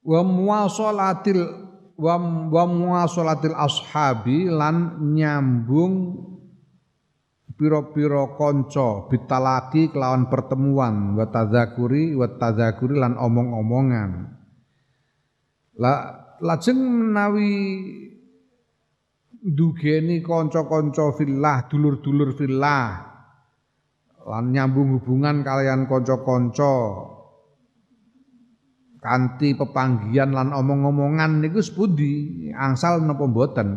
Wa muwasalatil ashabi lan nyambung pira-pira kanca bitalaki kelawan pertemuan wa tadzakuri lan omong-omongan. Lajeng menawi ndugeni kanca-kanca fillah, dulur-dulur fillah lan nyambung hubungan kalian kanca-kanca kanthi pepanggihan lan omong-omongan niku sepundi angsal napa mboten.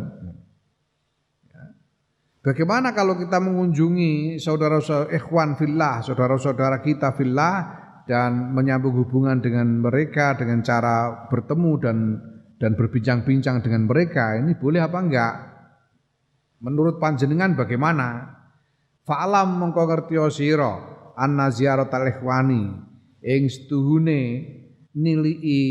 Bagaimana kalau kita mengunjungi saudara-saudara ikhwan fillah, saudara-saudara kita fillah dan menyambung hubungan dengan mereka dengan cara bertemu dan berbincang-bincang dengan mereka, ini boleh apa enggak? Menurut panjenengan bagaimana? Fa'alam mongko ngertiya sira anna ziyaratal ikhwani ing setuhune nilii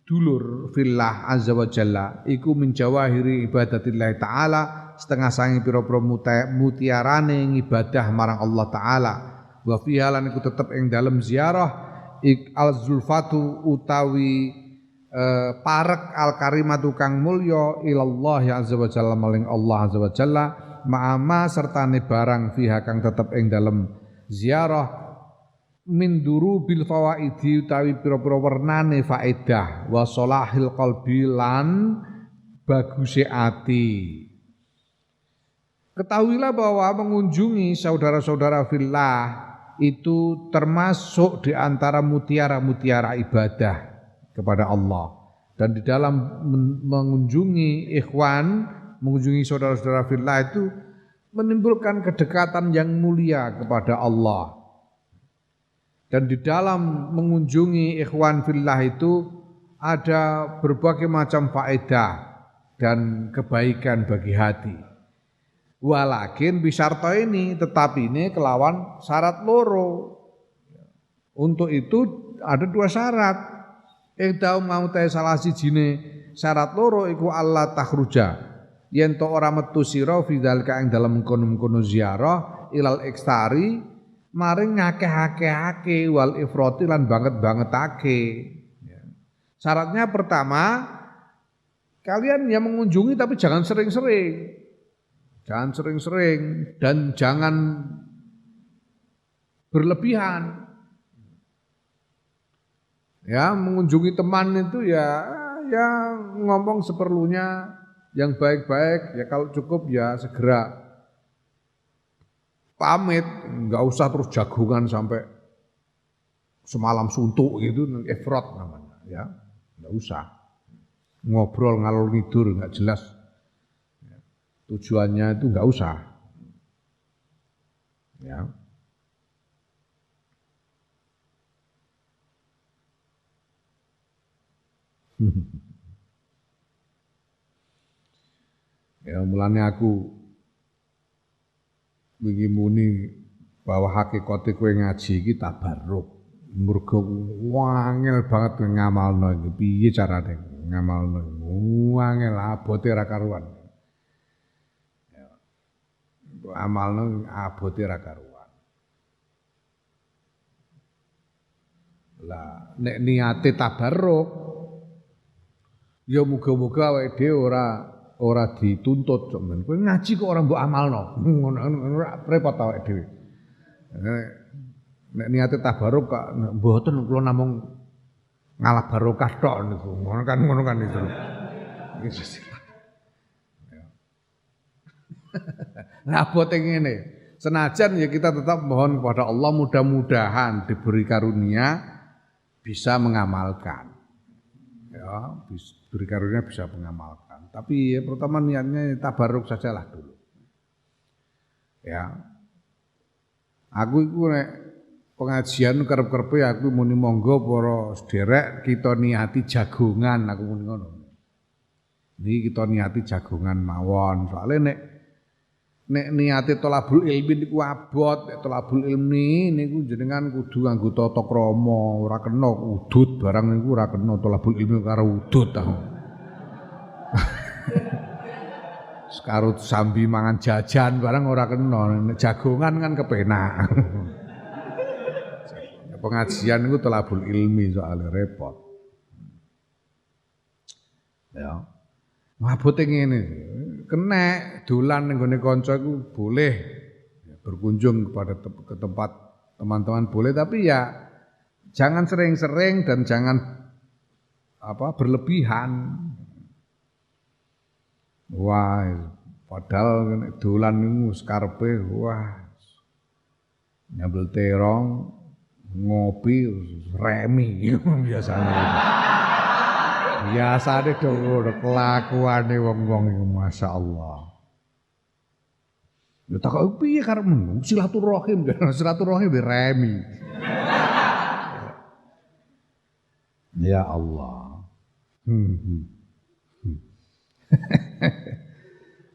dulur fillah azza wa jalla iku min jawahiri ibadatillah taala setengah sangi pira-pira mutiarane ibadah marang Allah taala wa fiha lan iku tetep ing dalem ziarah al zulfatu utawi parek al karimatu kang mulya ilallah azza wa jalla maring Allah azza wa jalla ma'ama sertane barang fiha kang tetep ing dalem ziarah min durubil fawaidi utawi pira-pira wernane faedah wa salahil qalbi lan baguse ati. Ketahuilah bahwa mengunjungi saudara-saudara fillah itu termasuk di antara mutiara-mutiara ibadah kepada Allah. Dan di dalam mengunjungi ikhwan, mengunjungi saudara-saudara fillah itu menimbulkan kedekatan yang mulia kepada Allah. Dan di dalam mengunjungi ikhwan fillah itu ada berbagai macam faedah dan kebaikan bagi hati. Walakin bisarta ini tetapi ini kelawan syarat loro. Untuk itu ada dua syarat. Ingdau mau ta salah sijine syarat loro iku Allah takhruja. Yen to ora metu sira fi dzalika ing dalem kono-kono ziarah ilal ekstari maring ngakeh-akehake wal ifrati lan banget-bangetake. Syaratnya pertama, kalian yang mengunjungi tapi jangan sering-sering. Jangan sering-sering dan jangan berlebihan. Ya, mengunjungi teman itu ya ngomong seperlunya yang baik-baik, ya kalau cukup ya segera pamit, enggak usah terus jagongan sampai semalam suntuk gitu, efrot namanya. ya, enggak usah. Ngobrol ngalor ngidur enggak jelas. Tujuannya itu enggak usah. Ya. Ya mulane aku wingi muni bahwa hakikate kowe ngaji iki tabarruk. Mergo wangel banget ngamalno iki. Piye carane ngamalno? Wangel abote ra karuan. Ya. Amalno abote ra karuan. Lah nek niate tabarruk ya muga-muga awake dhewe ora dituntut men. Kowe ngaji kok ora mbok amalno. Ngono repot awake dhewe. Nek niate tabaruk kok mboten kula namung ngalah barokah tok niku. Ngono kan itu. Nah, bote ngene. Senajan ya kita tetap mohon kepada Allah mudah-mudahan diberi karunia bisa mengamalkan. Ya, diberi karunia bisa mengamalkan. Tapi ya, pertama niatnya tabaruk sajalah dulu. Ya. Aku iku nek pengajian kerep-kerepe aku muni monggo para sederek kita niati jagongan aku muni ngono. Niki kita niati jagongan mawon. Soale nek niate thalabul ilmi niku abot, thalabul ilmi niku jenengan kudu nganggo tata krama, ora kena udut barang niku ora kena thalabul ilmi karo udut ta. Sekarut sambi mangan jajan barang ora kena, jagongan kan kepenak. Pengajian itu thalabul ilmi soalnya repot. Ya. Mabote ngene, kena dolan ning gone kanca iku boleh berkunjung kepada ke tempat teman-teman boleh tapi ya jangan sering-sering dan jangan berlebihan. Wah, padahal dolan niku karepe wah nyambel terong ngopi remi biasanya. Biasane dong kelakuane wong-wong iku masyaallah. Ya tak kok piye karepmu silaturahim remi. Ya Allah.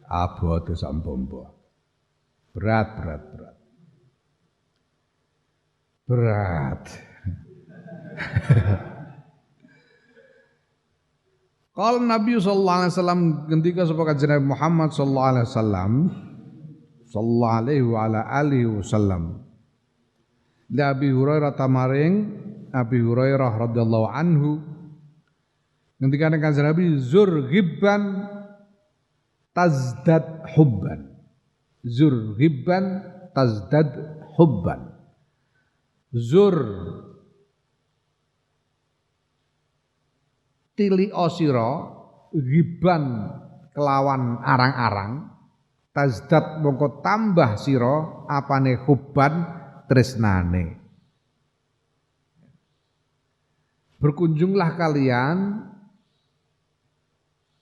Abote sampombo. Berat. Kalau Nabi sallallahu alaihi wasallam ketika sapa kanjeng Nabi Muhammad sallallahu alaihi wasallam sallallahu alaihi wa ala alihi wasallam Abi Hurairah tamaring Abi Hurairah radhiyallahu anhu ketika kanjeng Nabi zur ghibban tazdad hubban zur ghibban tazdad hubban zur tili osiro giban kelawan arang-arang tazdad mongko tambah siro apane hubban tresnane berkunjunglah kalian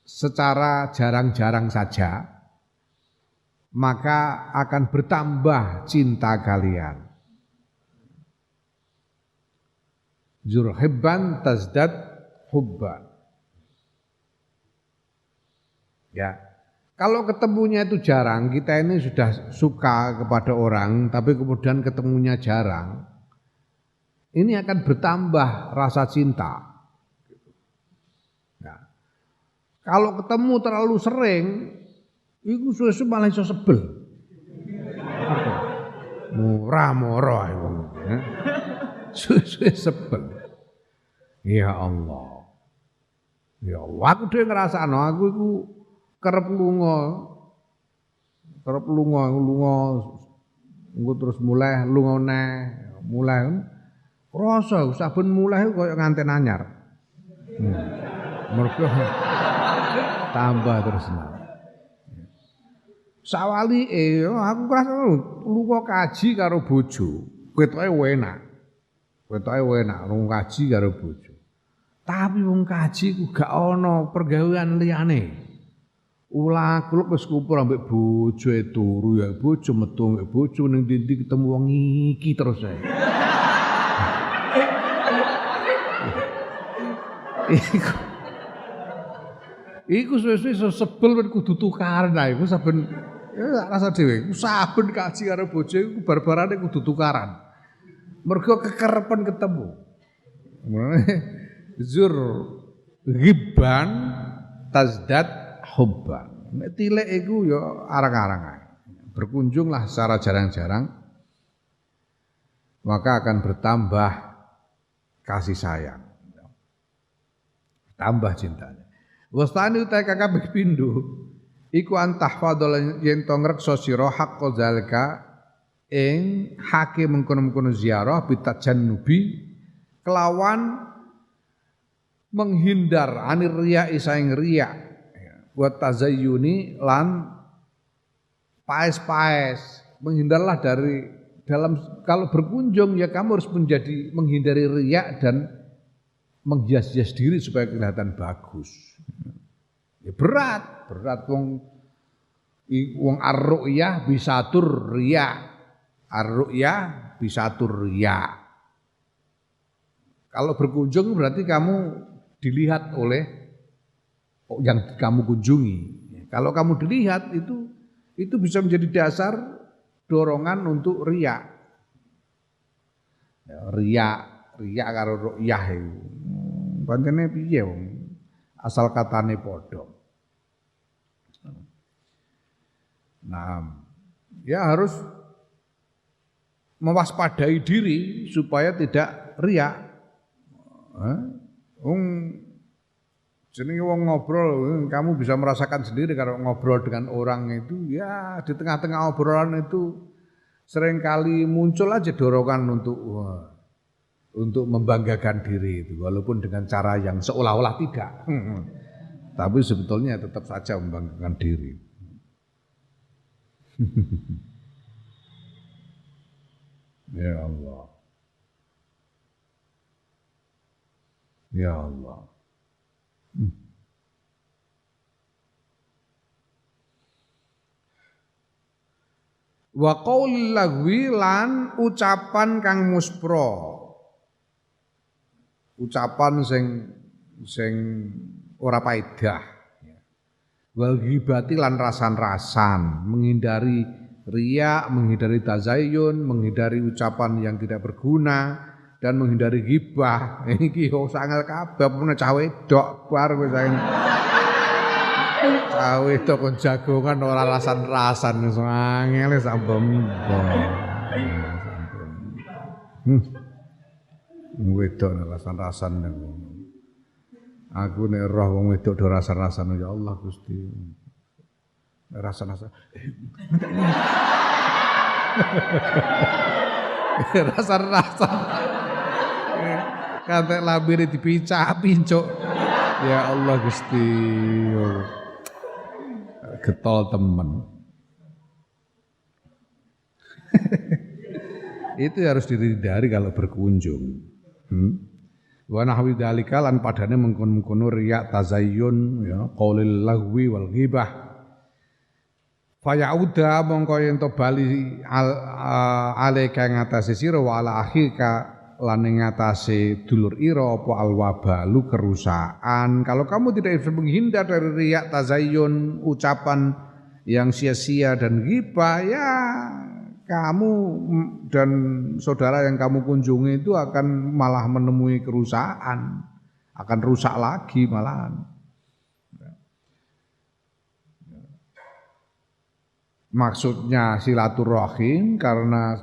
secara jarang-jarang saja maka akan bertambah cinta kalian zurhibban tazdad hubban. Ya. Kalau ketemunya itu jarang, kita ini sudah suka kepada orang, tapi kemudian ketemunya jarang. Ini akan bertambah rasa cinta. Ya. Kalau ketemu terlalu sering, itu suwe-suwe malah iso sebel. Murah-murah itu. Suwe-suwe sebel. Ya Allah. Ya Allah, aku dhewe ngrasakno aku iku kerep lunga engko terus mulai lunga neh, mulai rasa saben mulai koyo nganten anyar. Mergo tambah terus. Sawalike aku ngrasakno lunga kaji karo bojo, ketoke enak. Ketoke enak lunga kaji karo bojo. Tapi wong kaji ku gak ana pergawean liyane. Ulah kuluk wis kupur ambek bojo turu ya bojo metu ambek bojo ning ndi ketemu wong iki terus ae. Iku suwe-suwe sebel ben kudu tukaran ae. Iku saben ya rasa dhewe. Iku saben kaji karo bojo iku bar-barane kudu tukaran. Mergo kekerepen ketemu. Zur ghibban tazdad hubban. Nek tilek iku ya arang-arang ae. Berkunjunglah secara jarang-jarang maka akan bertambah kasih sayang. Tambah cintanya. Wastani utai kakabeh pindho iku antahfadhal yen to ngreksa sira haqqo zalika ing hake mengkono-mengkono ziarah bitajannubi kelawan menghindar anir riya isaing riya wa tazayyuni lan paes-paes menghindarlah dari dalam kalau berkunjung ya kamu harus menjadi menghindari riya dan menghias-hias diri supaya kelihatan bagus. Ya berat wong ar-ru'yah bisatur riya. Ar-ru'yah bisatur riya. Kalau berkunjung berarti kamu dilihat oleh yang kamu kunjungi. Kalau kamu dilihat itu bisa menjadi dasar dorongan untuk riya. Ya, riya karo ru'yah iku. Pancene piye wong? Asal katane padha. Nah, ya harus mewaspadai diri supaya tidak riya. Jenenge wong ngobrol, kamu bisa merasakan sendiri kalau ngobrol dengan orang itu, ya di tengah-tengah obrolan itu seringkali muncul aja dorongan untuk membanggakan diri itu, walaupun dengan cara yang seolah-olah tidak. Tapi sebetulnya tetap saja membanggakan diri. Ya Allah. Ya Allah. Wa qaulil lagwi lan ucapan kang muspra. Ucapan sing ora paedah. Wal ghibati lan rasan-rasan, menghindari riya, menghindari tazayyun, menghindari ucapan yang tidak berguna dan menghindari ghibah. Iki yo sangel kabeh pune cah wedok bar wis saen. Cah wedok kon jagongan ora rasan-rasan wis angel sambem. Wedok rasan-rasan niku. Aku nek roh wong wedok do rasan-rasan ya Allah Gusti. Rasan-rasan. Rasan-rasan. Kate lambene dipicak-pincuk. Ya Allah Gusti. Getol temen. Itu harus dihindari kalau berkunjung. Wa nahwi dzalika lan padane mengkon-mengkono riya tazayyun ya qaulil lagwi wal ghibah fayauda mongko yen to bali alaika ngatasi sira wa ala akhika lan ngatasi dulur ira apa alwabalu kerusakan. Kalau kamu tidak bisa menghindar dari riya tazayyun ucapan yang sia-sia dan ghibah ya kamu dan saudara yang kamu kunjungi itu akan malah menemui kerusakan, akan rusak lagi malahan. Maksudnya silaturahim karena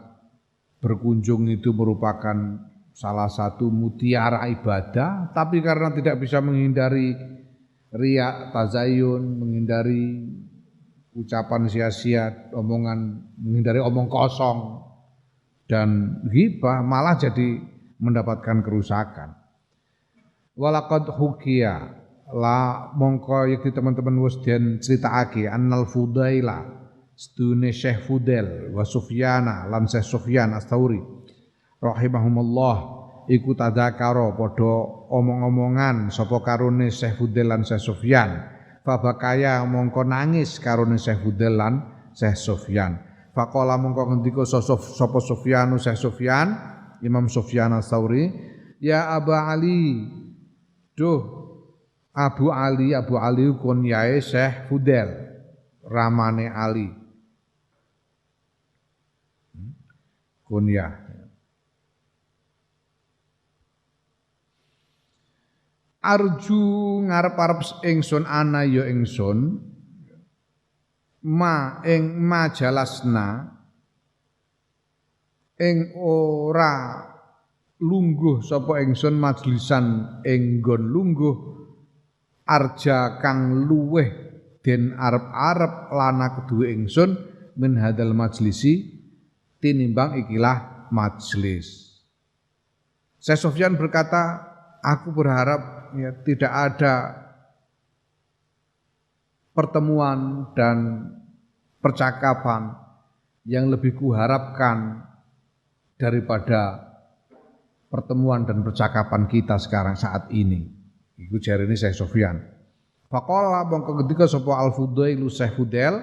berkunjung itu merupakan salah satu mutiara ibadah, tapi karena tidak bisa menghindari riya, tazayyun, menghindari ucapan sia-sia, omongan, menghindari omong kosong dan ghibah malah jadi mendapatkan kerusakan. Walaqad hukiya la mongko yakti teman-teman wis den critakake annal Fudaila sedune Syekh Fudail wa Sufyana lan Syekh Sufyan Ats-Tsauri rahimahumullah iku tadzakara padha omong-omongan sapa karone Syekh Fudail lan Syekh Sufyan. Fabakaya mongko nangis karone Syekh Fudail lan Syekh Sufyan. Faqala mongko ngendika sapa Sufyan Syekh Sufyan, Imam Sufyan Ats-Tsauri, ya Aba Ali, duh Abu Ali kunyae Syekh Fudail, ramane Ali. Kunyah. Arju ngarep-arep ingsun ana ya ingsun ing majalasna ing ora lungguh sapa ingsun majlisan ing nggon lungguh arja kang luweh den arep-arep lana kedue ingsun min hadal majlisi tinimbang ikilah majlis. Syekh Sufyan berkata, aku berharap ya, tidak ada pertemuan dan percakapan yang lebih kuharapkan daripada pertemuan dan percakapan kita sekarang saat ini. Iku jarine Syekh Sufyan. Faqala mongko ketika sapa Al-Fudail Syekh Fudail,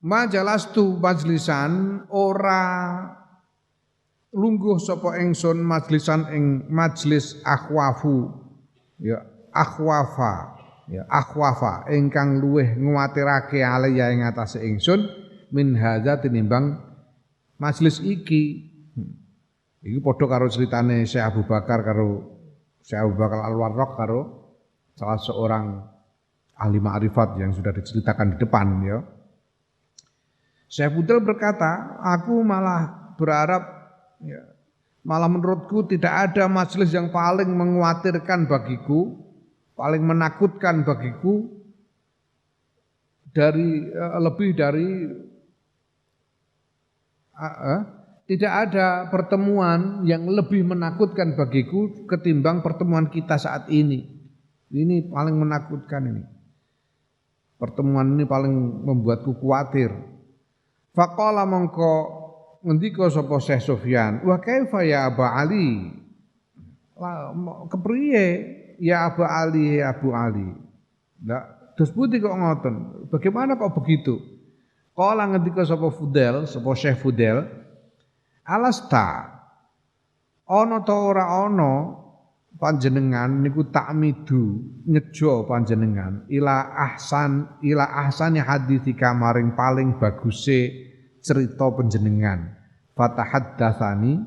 majalastu majlisan ora lungguh sapa ingsun majlisan ing majlis akhwafu ya akhwafa ingkang luweh nguwatirake alaya ing atase ingsun min hadza tinimbang majlis iki. Iki padha karo critane Syekh Abu Bakar Al-Warraq karo salah seorang ahli ma'rifat yang sudah diceritakan di depan ya. Syekh Fudail berkata, aku malah berharap ya, malah menurutku tidak ada majelis yang paling mengkhawatirkan bagiku, paling menakutkan bagiku dari lebih dari tidak ada pertemuan yang lebih menakutkan bagiku ketimbang pertemuan kita saat ini. Ini paling menakutkan ini. Pertemuan ini paling membuatku khawatir. Faqala mongko ngendika sapa Syekh Sufyan, wa kaifa ya Aba Ali? Kepriye ya Aba Ali ya Abu Ali? Ndak terus putih kok ngoten. Bagaimana kok begitu? Qala ngendika sapa Syekh Fudail, alasta ana ta ora ana panjenengan niku takmidu nyejo panjenengan ila ahsani haditsika maring paling baguse cerita panjenengan fatahaddatsani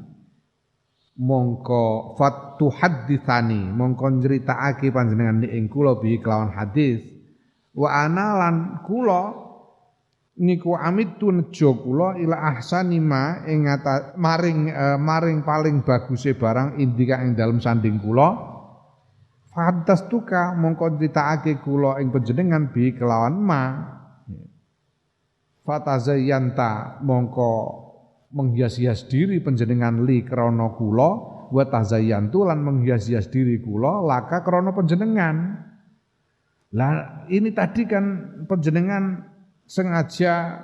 mongko fatuhadditsani mongko nyritakake panjenengan ing kula bi kelawan hadis wa ana lan kula niku amitu nejo kula ila ahsani ma ing maring paling baguse barang indika ing dalem sanding kula faddastuka mongko critakake kula ing panjenengan bi kelawan ma fatazayyanta mongko menghias-hias diri panjenengan li krana kula wa tazayyantu lan menghias-hias diri kula laka krana panjenengan. Lah ini tadi kan panjenengan sengaja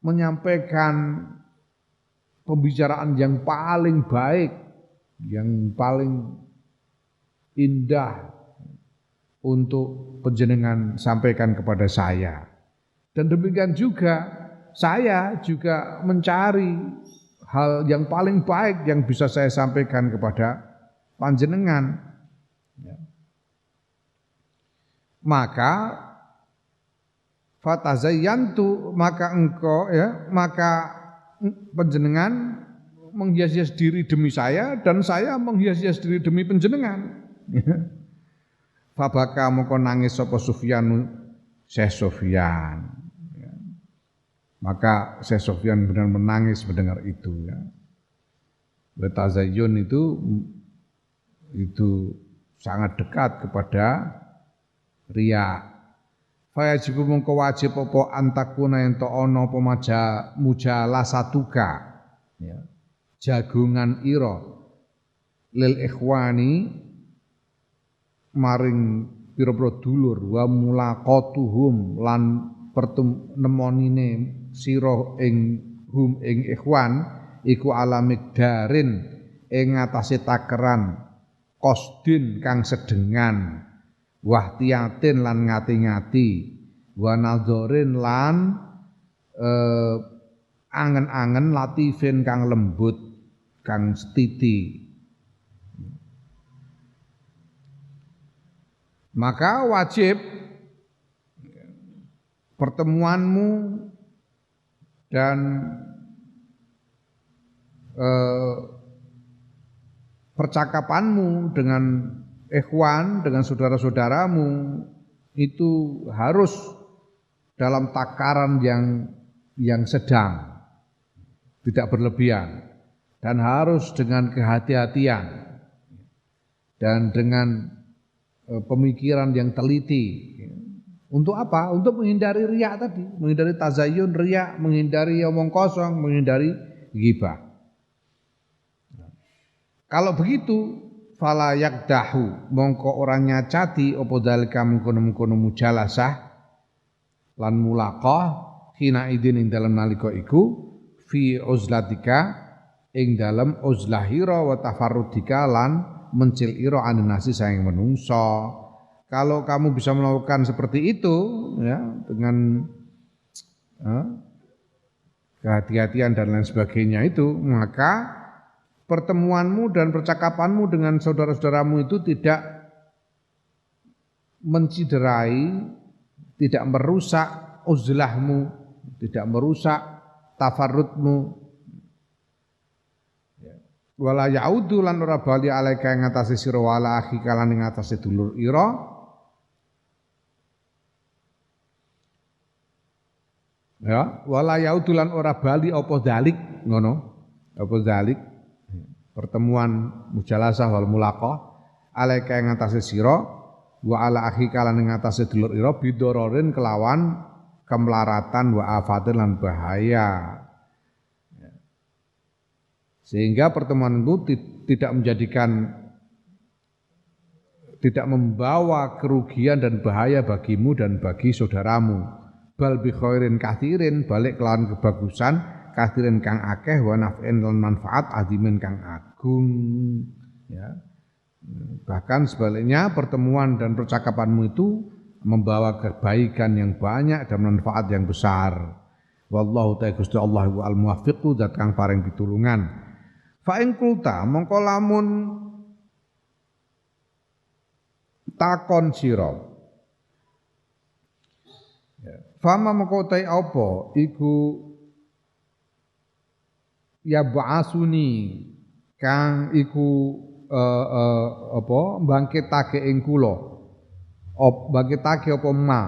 menyampaikan pembicaraan yang paling baik, yang paling indah untuk panjenengan sampaikan kepada saya. Dan demikian juga saya juga mencari hal yang paling baik yang bisa saya sampaikan kepada panjenengan. Maka fatazayyantu maka engkau ya maka panjenengan menghias-hias diri demi saya dan saya menghias-hias diri demi panjenengan. Fabaka mongko nangis sapa Sufyan Syekh Sufyan. Maka Syekh Sufyan benar menangis mendengar itu ya. Tazayyun itu sangat dekat kepada riya. Fayajibu mongko wajib apa antakuna ento ana apa mujalasatuka ya. Jagungan ira lil ikhwani maring pira-pira dulur wa mulaqatuhum lan pertemonine sira ing ikhwan iku ala migdarin ing ngatasé takeran qasdin kang sedengan wahtiyatin lan ngati-ngati wa nadzorin lan angen-angen latifin kang lembut kang setiti. Maka wajib pertemuanmu dan percakapanmu dengan ikhwan, dengan saudara-saudaramu itu harus dalam takaran yang sedang, tidak berlebihan, dan harus dengan kehati-hatian dan dengan pemikiran yang teliti. Untuk apa? Untuk menghindari riya tadi, menghindari tazayun, riya, menghindari omong kosong, menghindari ghibah. Kalau begitu, fala yakdahu, mongko orang nyacati apa dalika mengkono-mengkono mujalasah lan mulaqah hina idin ing dalam nalika iku fi uzlatika ing dalam uzlahira wa tafarrudika lan mencil ira anenasi sayang menungso. Kalau kamu bisa melakukan seperti itu ya dengan kehati-hatian dan lain sebagainya itu, maka pertemuanmu dan percakapanmu dengan saudara-saudaramu itu tidak menciderai, tidak merusak uzlahmu, tidak merusak tafarrudmu. Wala yaudu lan ora bali alaika ing atase sira wala akhi kalan ing atase dulur ira ya wala yaudu lan ora bali apa dalik ngono apa dalik pertemuan mujalasah wal mulaqah alaika ing atase sira wa ala akhi kalan ing atase dulur ira bidororin kelawan kemelaratan wa afatin lan bahaya. Sehingga pertemuan itu tidak membawa kerugian dan bahaya bagimu dan bagi saudaramu. Bal bi khairin kathirin, balik kelawan kebagusan kathirin kang akeh wa naf'in lan manfaat adimin kang agung. Ya. Bahkan sebaliknya pertemuan dan percakapanmu itu membawa kebaikan yang banyak dan manfaat yang besar. Wallahu ta'ala Gusti Allah wa al-muwaffiqu zat kang paring pitulungan. Fa ing kulta mongko lamun takon sira fama mongko tai apa iku ya ba'asuni kang iku apa bangkitake ing kula bangkitake apa ma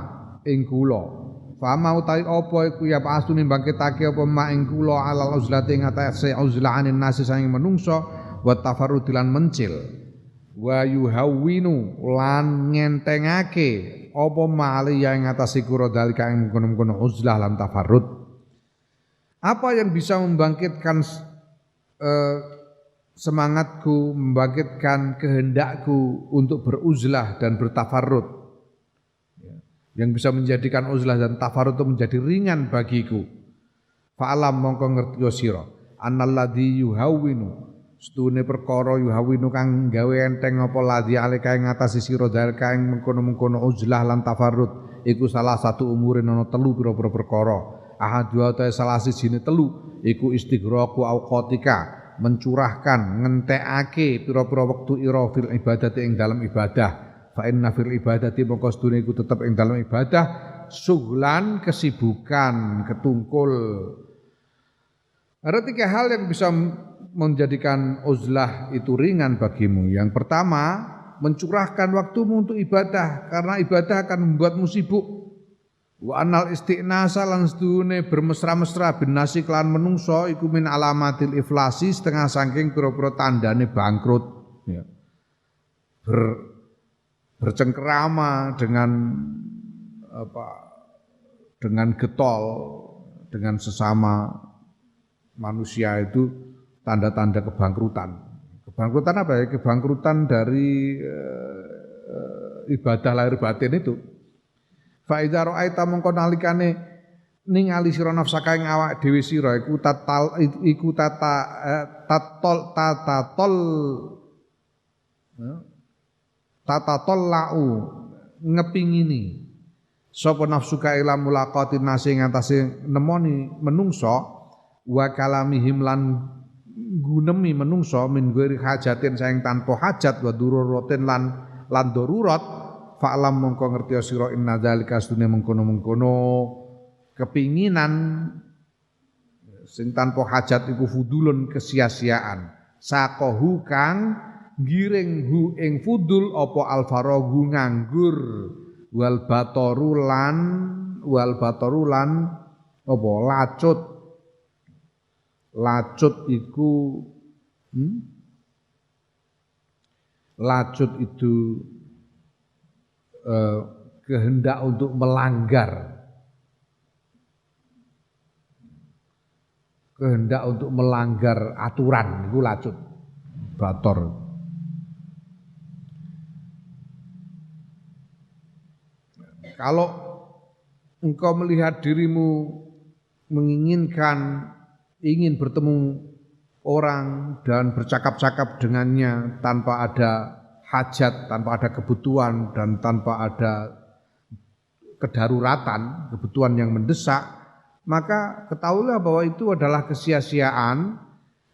ing kula fama utai apa iku ya pasune bangkitake apa mak ing kula alal uzlati ing atase uzlaanin nasi saking menungso wa tafarrudilan mencil wa yuhawwinu lan ngentengake apa mali ing atase kura dalika ing kono-kono uzlah lan tafarrud. Apa yang bisa membangkitkan semangatku, membangkitkan kehendakku untuk beruzlah dan bertafarrud, yang bisa menjadikan uzlah dan tafarrud itu menjadi ringan bagiku. Fa'alam mongko ngerti sira annalladzi yuhawwinu stune perkara yuhawwinu kang gawe enteng apa ladzi alika ing ngatasi sira dalika ing mengkono-mengkono uzlah lan tafarrud iku salah satu umurin ana telu pira-pira perkara. Ahadu ta salah sijine telu iku istighraqu auqatika mencurahkan ngentekake pira-pira wektu ira fil ibadati ing dalam ibadah. Fa inna fil ibadati mongko sedune iku tetep ing dalam ibadah suglan kesibukan ketungkul. Ada tiga hal yang bisa menjadikan uzlah itu ringan bagimu. Yang pertama, mencurahkan waktumu untuk ibadah karena ibadah akan membuatmu sibuk. Wa anal istiqnasa lan sedune bermesra-mesra bin nasi kelan menungso iku min alamatil iflasi setengah saking pira-pira tandane bangkrut. Ya. Bercengkerama dengan getol dengan sesama manusia itu tanda-tanda kebangkrutan. Kebangkrutan apa ya? Kebangkrutan dari ibadah lahir batin itu. Fa idza ra'aita mongko nalikane ningali sira nafsaka ing awak dhewe sira iku tatatol lau ngepingini sapa nafsuka ila mulaqatin nasi ngantase nemoni menungso wa kalamihim lan gunemi menungso min ghairi hajatin saing tanpa hajat wa dururatin lan darurat fa'lam mongko ngerti sira inna dzalika sedune mengkono-mengkono kepinginan sing tanpa hajat iku fudulun kesia-siaan saqahu kang giring hu ing fudul apa alfaragu nganggur wal bataru lan apa lacut iku lacut itu kehendak untuk melanggar aturan itu lacut bator. Kalau engkau melihat dirimu ingin bertemu orang dan bercakap-cakap dengannya tanpa ada hajat, tanpa ada kebutuhan dan tanpa ada kedaruratan, kebutuhan yang mendesak, maka ketahuilah bahwa itu adalah kesia-siaan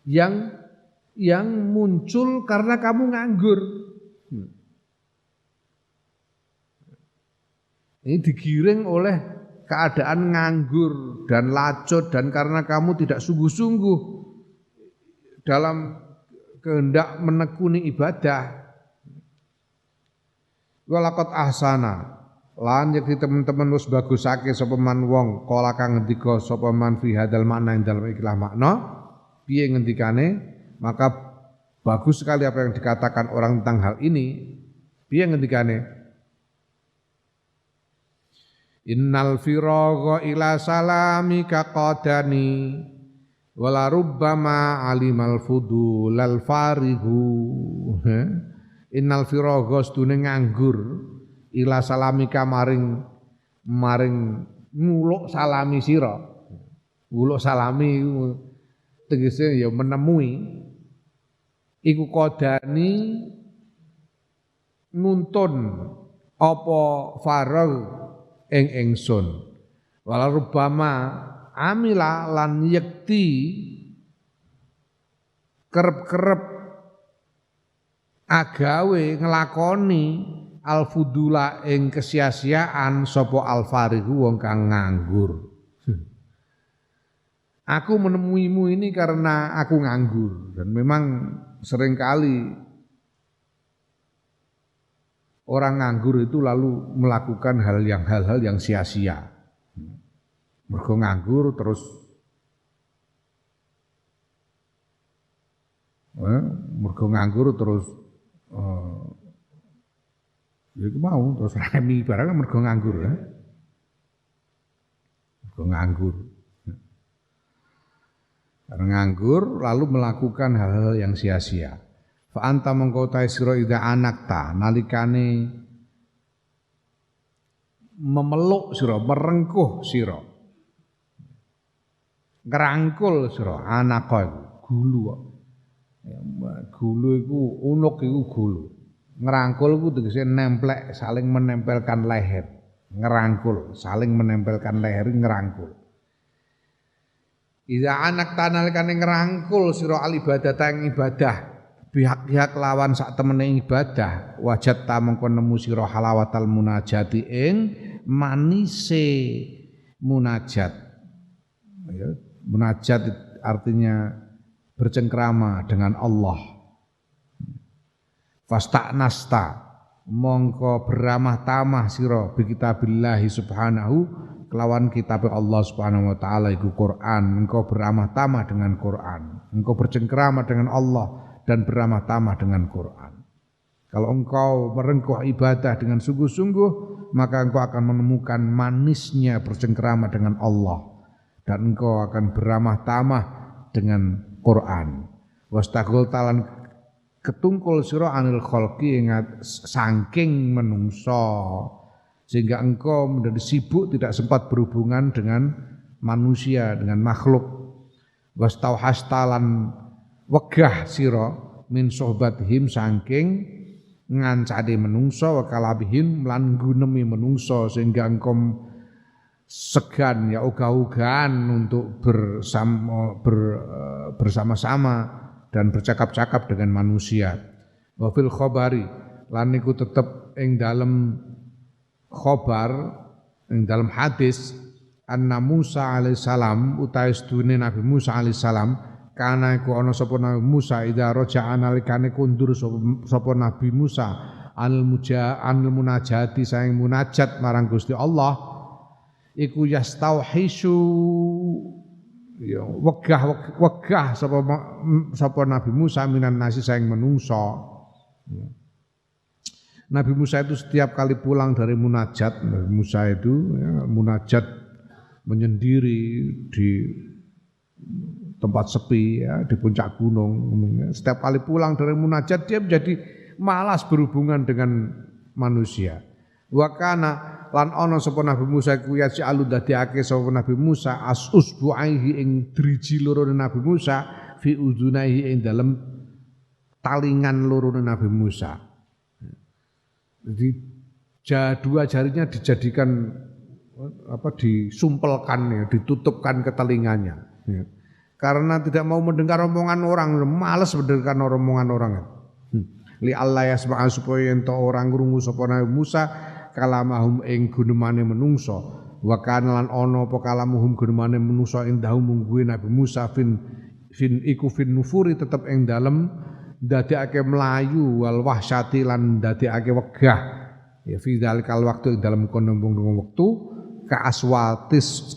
yang muncul karena kamu nganggur. Ini digiring oleh keadaan nganggur dan lacut dan karena kamu tidak sungguh-sungguh dalam kehendak menekuni ibadah. Walaqad ahsana lan yakti teman-teman wis bagusake sapa man wong kala kang ngendika sapa man fi hadal makna ing dalem ikhlas makna piye ngendikane maka bagus sekali apa yang dikatakan orang tentang hal ini. Piye ngendikane? Innal firagha ila salamika qadani wala rubbama alimal fudulal farihu. Innal firagha sedune nganggur ila salamika maring nguluk salami sira. Nguluk salami tegese ya menemui iku qadani nuntun apa faragh ing ingsun wala rubama amila lan yekti kerep-kerep agawe nglakoni alfudula ing kesia-siaan sapa alfarihu wong kang nganggur. Aku menemuimu ini karena aku nganggur dan memang seringkali orang nganggur itu lalu melakukan hal-hal yang sia-sia. Mergo nganggur terus ya mau terus remi barang mergo nganggur ya. Mergo nganggur. Karena nganggur lalu melakukan hal-hal yang sia-sia. Fa anta mongko ta sira ida anakta nalikane memeluk sira merengkuh sira ngrangkul sira anaka iku gulu kok gulu iku unuk iku gulu ngrangkul iku tegese nemplek saling menempelkan leher ngerangkul saling menempelkan leher ngerangkul ida anakta nalikane ngrangkul sira al ibadah ing ibadah pihak-pihak lawan sak temene ibadah wajat ta mengko nemu sira halawatal munajati ing manise munajat ya, munajat artinya bercengkrama dengan Allah fasta'nasta mongko beramah tamah sira bi kitabillahi subhanahu kelawan kitab Allah subhanahu wa ta'ala iku Quran engkau beramah tamah dengan Quran engkau bercengkrama dengan Allah dan beramah tamah dengan Quran. Kalau engkau merengkuh ibadah dengan sungguh-sungguh, maka engkau akan menemukan manisnya bercengkrama dengan Allah dan engkau akan beramah tamah dengan Quran. Wastaqul talan ketungkul sira anil khalqi ingat saking menungso sehingga engkau menjadi sibuk tidak sempat berhubungan dengan manusia, dengan makhluk. Wastauhastalan wegah sira min sohbatihim saking ngancani menungso wa kalabihim lan gunemi menungso sehingga engkom segan ya uga-ugaan untuk bersama-sama dan bercakap-cakap dengan manusia. Wa fil khabari lan niku tetep ing dalem khabar ing dalem hadis anna Musa alaihissalam utawi sedune Nabi Musa alaihissalam kana iku ana sapa Nabi Musa idza raja'a nalikane kundur sapa Nabi Musa anil munajati saing munajat marang Gusti Allah iku yastauhisu ya wegah sapa Nabi Musa minan nasi saing menungso. Nabi Musa itu setiap kali pulang dari munajat, Nabi Musa itu ya, munajat menyendiri di tempat sepi ya, di puncak gunung. Setiap kali pulang dari munajat dia menjadi malas berhubungan dengan manusia. Wa kana lan ana sapa Nabi Musa iku ya alu dadiake sapa Nabi Musa as usbuaihi ing driji loro Nabi Musa fi udunaihi ing dalem talingan loro Nabi Musa. Jadi dua jarinya dijadikan disumpelkan ya, ditutupkan ke telinganya ya. Karena tidak mau mendengar omongan orang, malas mendengar omongan orang. Li Allah yasma'a supaya ento orang krungu sapa Nabi Musa kalamahum ing gunemane menungso. Wa kana lan ana apa kalamuhum gunemane menungso indahum mungguwe Nabi Musa fin nufuri tetep ing dalem ndadekake mlayu wal wahsyati lan ndadekake wegah. Ya fi dzalikal waktu ing dalem kono wektu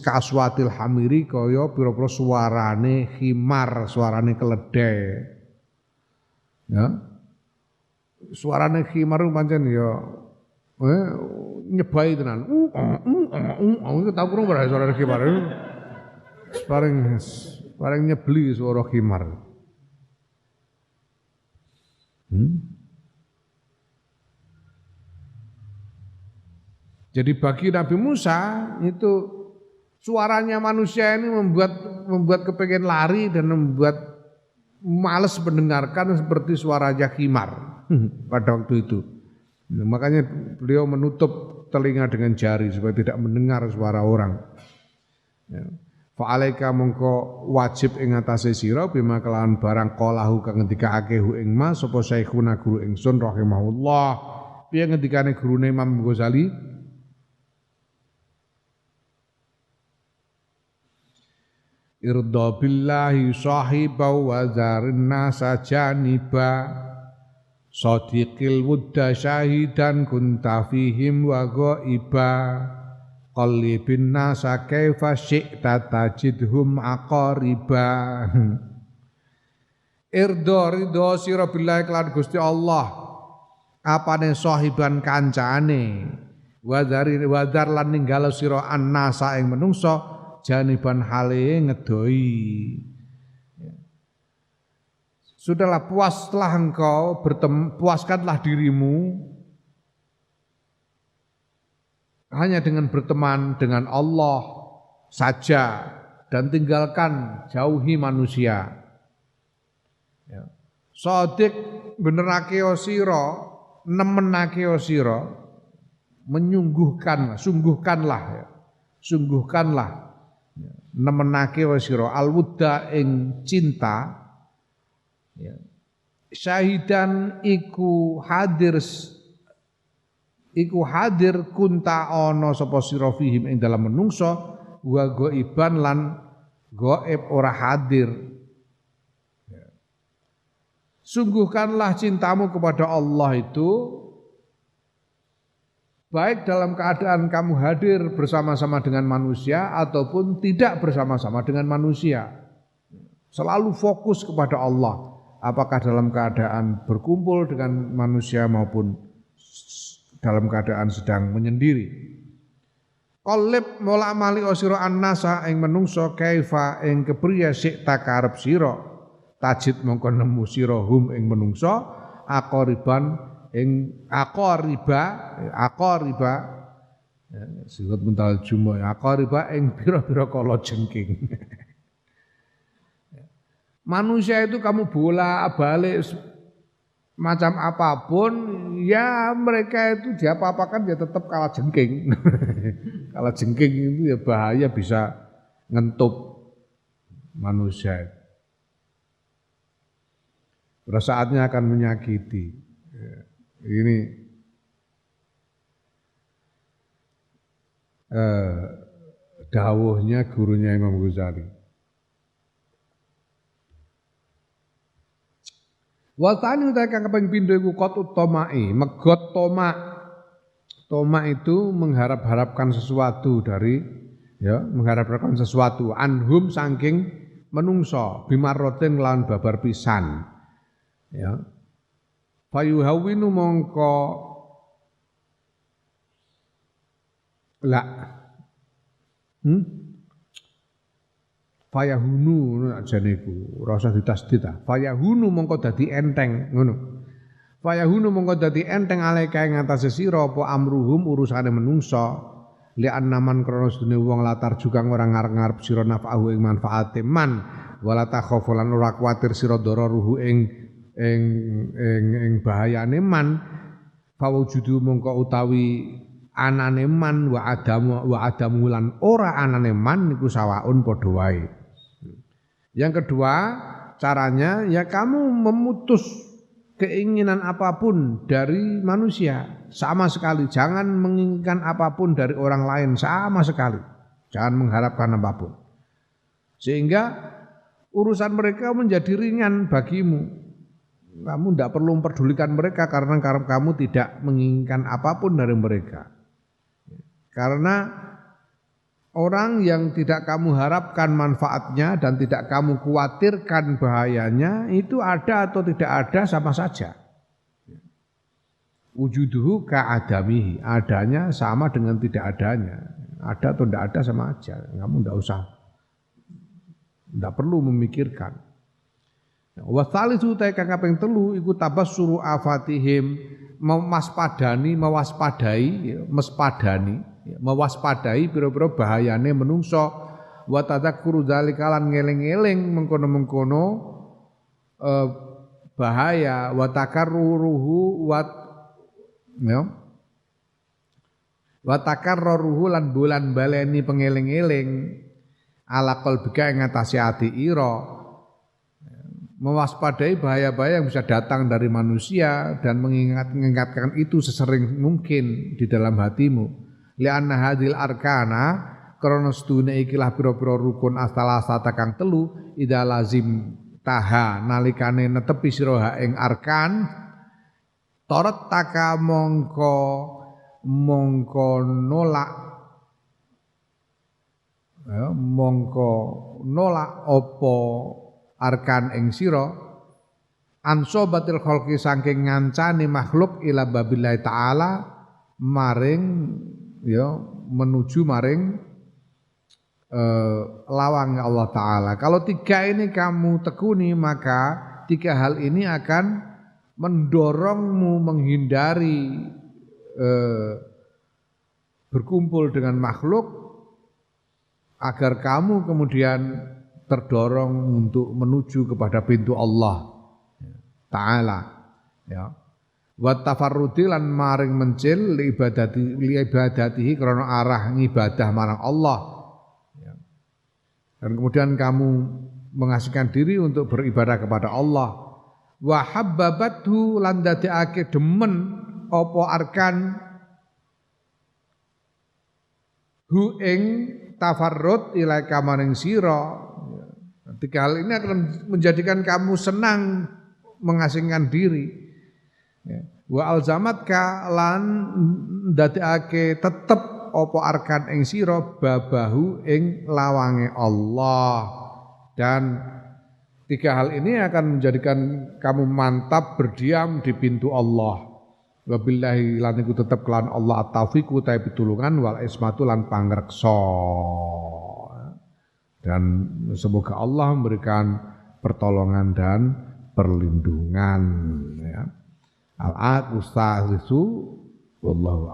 kaaswatil hamiri kaya pira-pira suarane khimar, suarane keledai. Ya. Suarane khimar pancen ya nyebai tenan. Aku tau krungu ora suara khimar. Paling nyebli suara khimar. Jadi bagi Nabi Musa itu suaranya manusia ini membuat kepengen lari dan membuat malas mendengarkan seperti suaranya khimar pada waktu itu. Makanya beliau menutup telinga dengan jari supaya tidak mendengar suara orang. Fa'alaika mongko wajib ing atase sira bima kelawan barang qalahu kang ngendikake hu ing ma sapa syekhuna guru ingsun rahimahullah. Piye ngendikane gurune Imam Ghazali? Irda billahi sahibau wa zarin nasa janiba sadiqil wudda syahidan kunta fihim wa ghaiba qallibin nasa kaifa syi'ta tajidhum aqariba. Irda ridho sira billahi kelan Gusti Allah apane sahiban kancane wadar lan ninggalo sira annasa ing menungso janiban hale ngedoi. Sudahlah puaslah engkau puaskanlah dirimu hanya dengan berteman dengan Allah saja dan tinggalkan jauhi manusia. Ya. Sodik benerake sira, nemenake sira, sungguhkanlah ya. Sungguhkanlah nemenake sira alwuda ing cinta ya. Syahidan iku hadir kunta ana sapa sira fihim ing dalam menungso wa ghaiban lan gaib ora hadir ya. Sungguhkanlah cintamu kepada Allah itu baik dalam keadaan kamu hadir bersama-sama dengan manusia ataupun tidak bersama-sama dengan manusia. Selalu fokus kepada Allah. Apakah dalam keadaan berkumpul dengan manusia maupun dalam keadaan sedang menyendiri. Qalib mola mali sira annasa ing menungso kaifa ing kepriye sik takarep sira. Tajid mongko nemu sira hum ing menungso aqariban ing aqariba Sirat muntal jumo aqariba ing pira-pira kala jengking. Manusia itu kamu bolak-balik macam apapun, ya mereka itu diapa-apakan ya tetap kalah jengking. Kalah jengking itu ya bahaya, bisa ngentup manusia. Pada saatnya akan menyakiti. Ini dawuhnya gurunya Imam Ghazali. Watani utai kang kaping pindho iku qat utamai, megot tomak. Tomak itu mengharap-harapkan sesuatu dari mengharap-harapkan sesuatu anhum saking menungso bimarrotin lawan babar pisan. Ya. Fayuhawinu mongko la Fayahunu ajane iku ora usah ditasdid ta. Fayahunu mongko dadi enteng ngono. Fayahunu mongko dadi enteng alaika ing atase sira apa amruhum urusane menungsa li annaman krana sedune wong latar juga ora ngarep-ngarep sira nafahu ing manfaate man wala takhafulan ora kuwatir sira dararuhu ing bahayane man fawujudu mongko utawi anane man wa adamu lan ora anane man niku sawaun padha wae. Yang kedua, caranya ya kamu memutus keinginan apapun dari manusia sama sekali, jangan menginginkan apapun dari orang lain sama sekali. Jangan mengharapkan apapun. Sehingga urusan mereka menjadi ringan bagimu. Kamu tidak perlu memperdulikan mereka karena kamu tidak menginginkan apapun dari mereka. Karena orang yang tidak kamu harapkan manfaatnya dan tidak kamu khawatirkan bahayanya itu ada atau tidak ada sama saja. Wujuduhu ka'adamihi, adanya sama dengan tidak adanya. Ada atau tidak ada sama aja. Kamu tidak perlu memikirkan. Wasalisu ta kang kaping 3 iku tabassuru afatihim, mewaspadai pira-pira bahayane menungso wa tadzakkuru dzalika lan ngeling-eling mengkono-mengkono bahaya wa takarruruhu wa takarruruhu lan bulan baleni pengeling-eling ala qalbika ing atase ati ira. Mewaspadai bahaya-bahaya yang bisa datang dari manusia dan mengingatkan itu sesering mungkin di dalam hatimu. Li'anna hadhil arkana krana sedune ikilah pira-pira rukun asalasata kang telu ida lazim taha nalikane netepi sira ing arkan torot taka mongko nolak apa arkan ing sira ansobatil khalqi saking ngancani makhluk ila babillahi taala maring menuju maring lawang Allah taala. Kalau 3 ini kamu tekuni maka 3 hal ini akan mendorongmu menghindari berkumpul dengan makhluk agar kamu kemudian terdorong untuk menuju kepada pintu Allah Ta'ala ya. Wa tafarrudi lan maring mencil li ibadatihi krana arah ngibadah marang Allah ya. Dan kemudian kamu mengasihkan diri untuk beribadah kepada Allah wa habbabathu lan dadekake demen apa arkan hu ing tafarrud ilaika maring sira. 3 hal ini akan menjadikan kamu senang mengasingkan diri. Wa alzamatka lan ndadekake tetep apa arkan ing sira babahu ing lawange Allah. Dan 3 hal ini akan menjadikan kamu mantap berdiam di pintu Allah. Wabillahi lan iku tetep kelan Allah at-taufiqu ta pitulungan wal ismatu lan pangreksa. Dan semoga Allah memberikan pertolongan dan perlindungan ya. Al-'ad ustazisu wallahu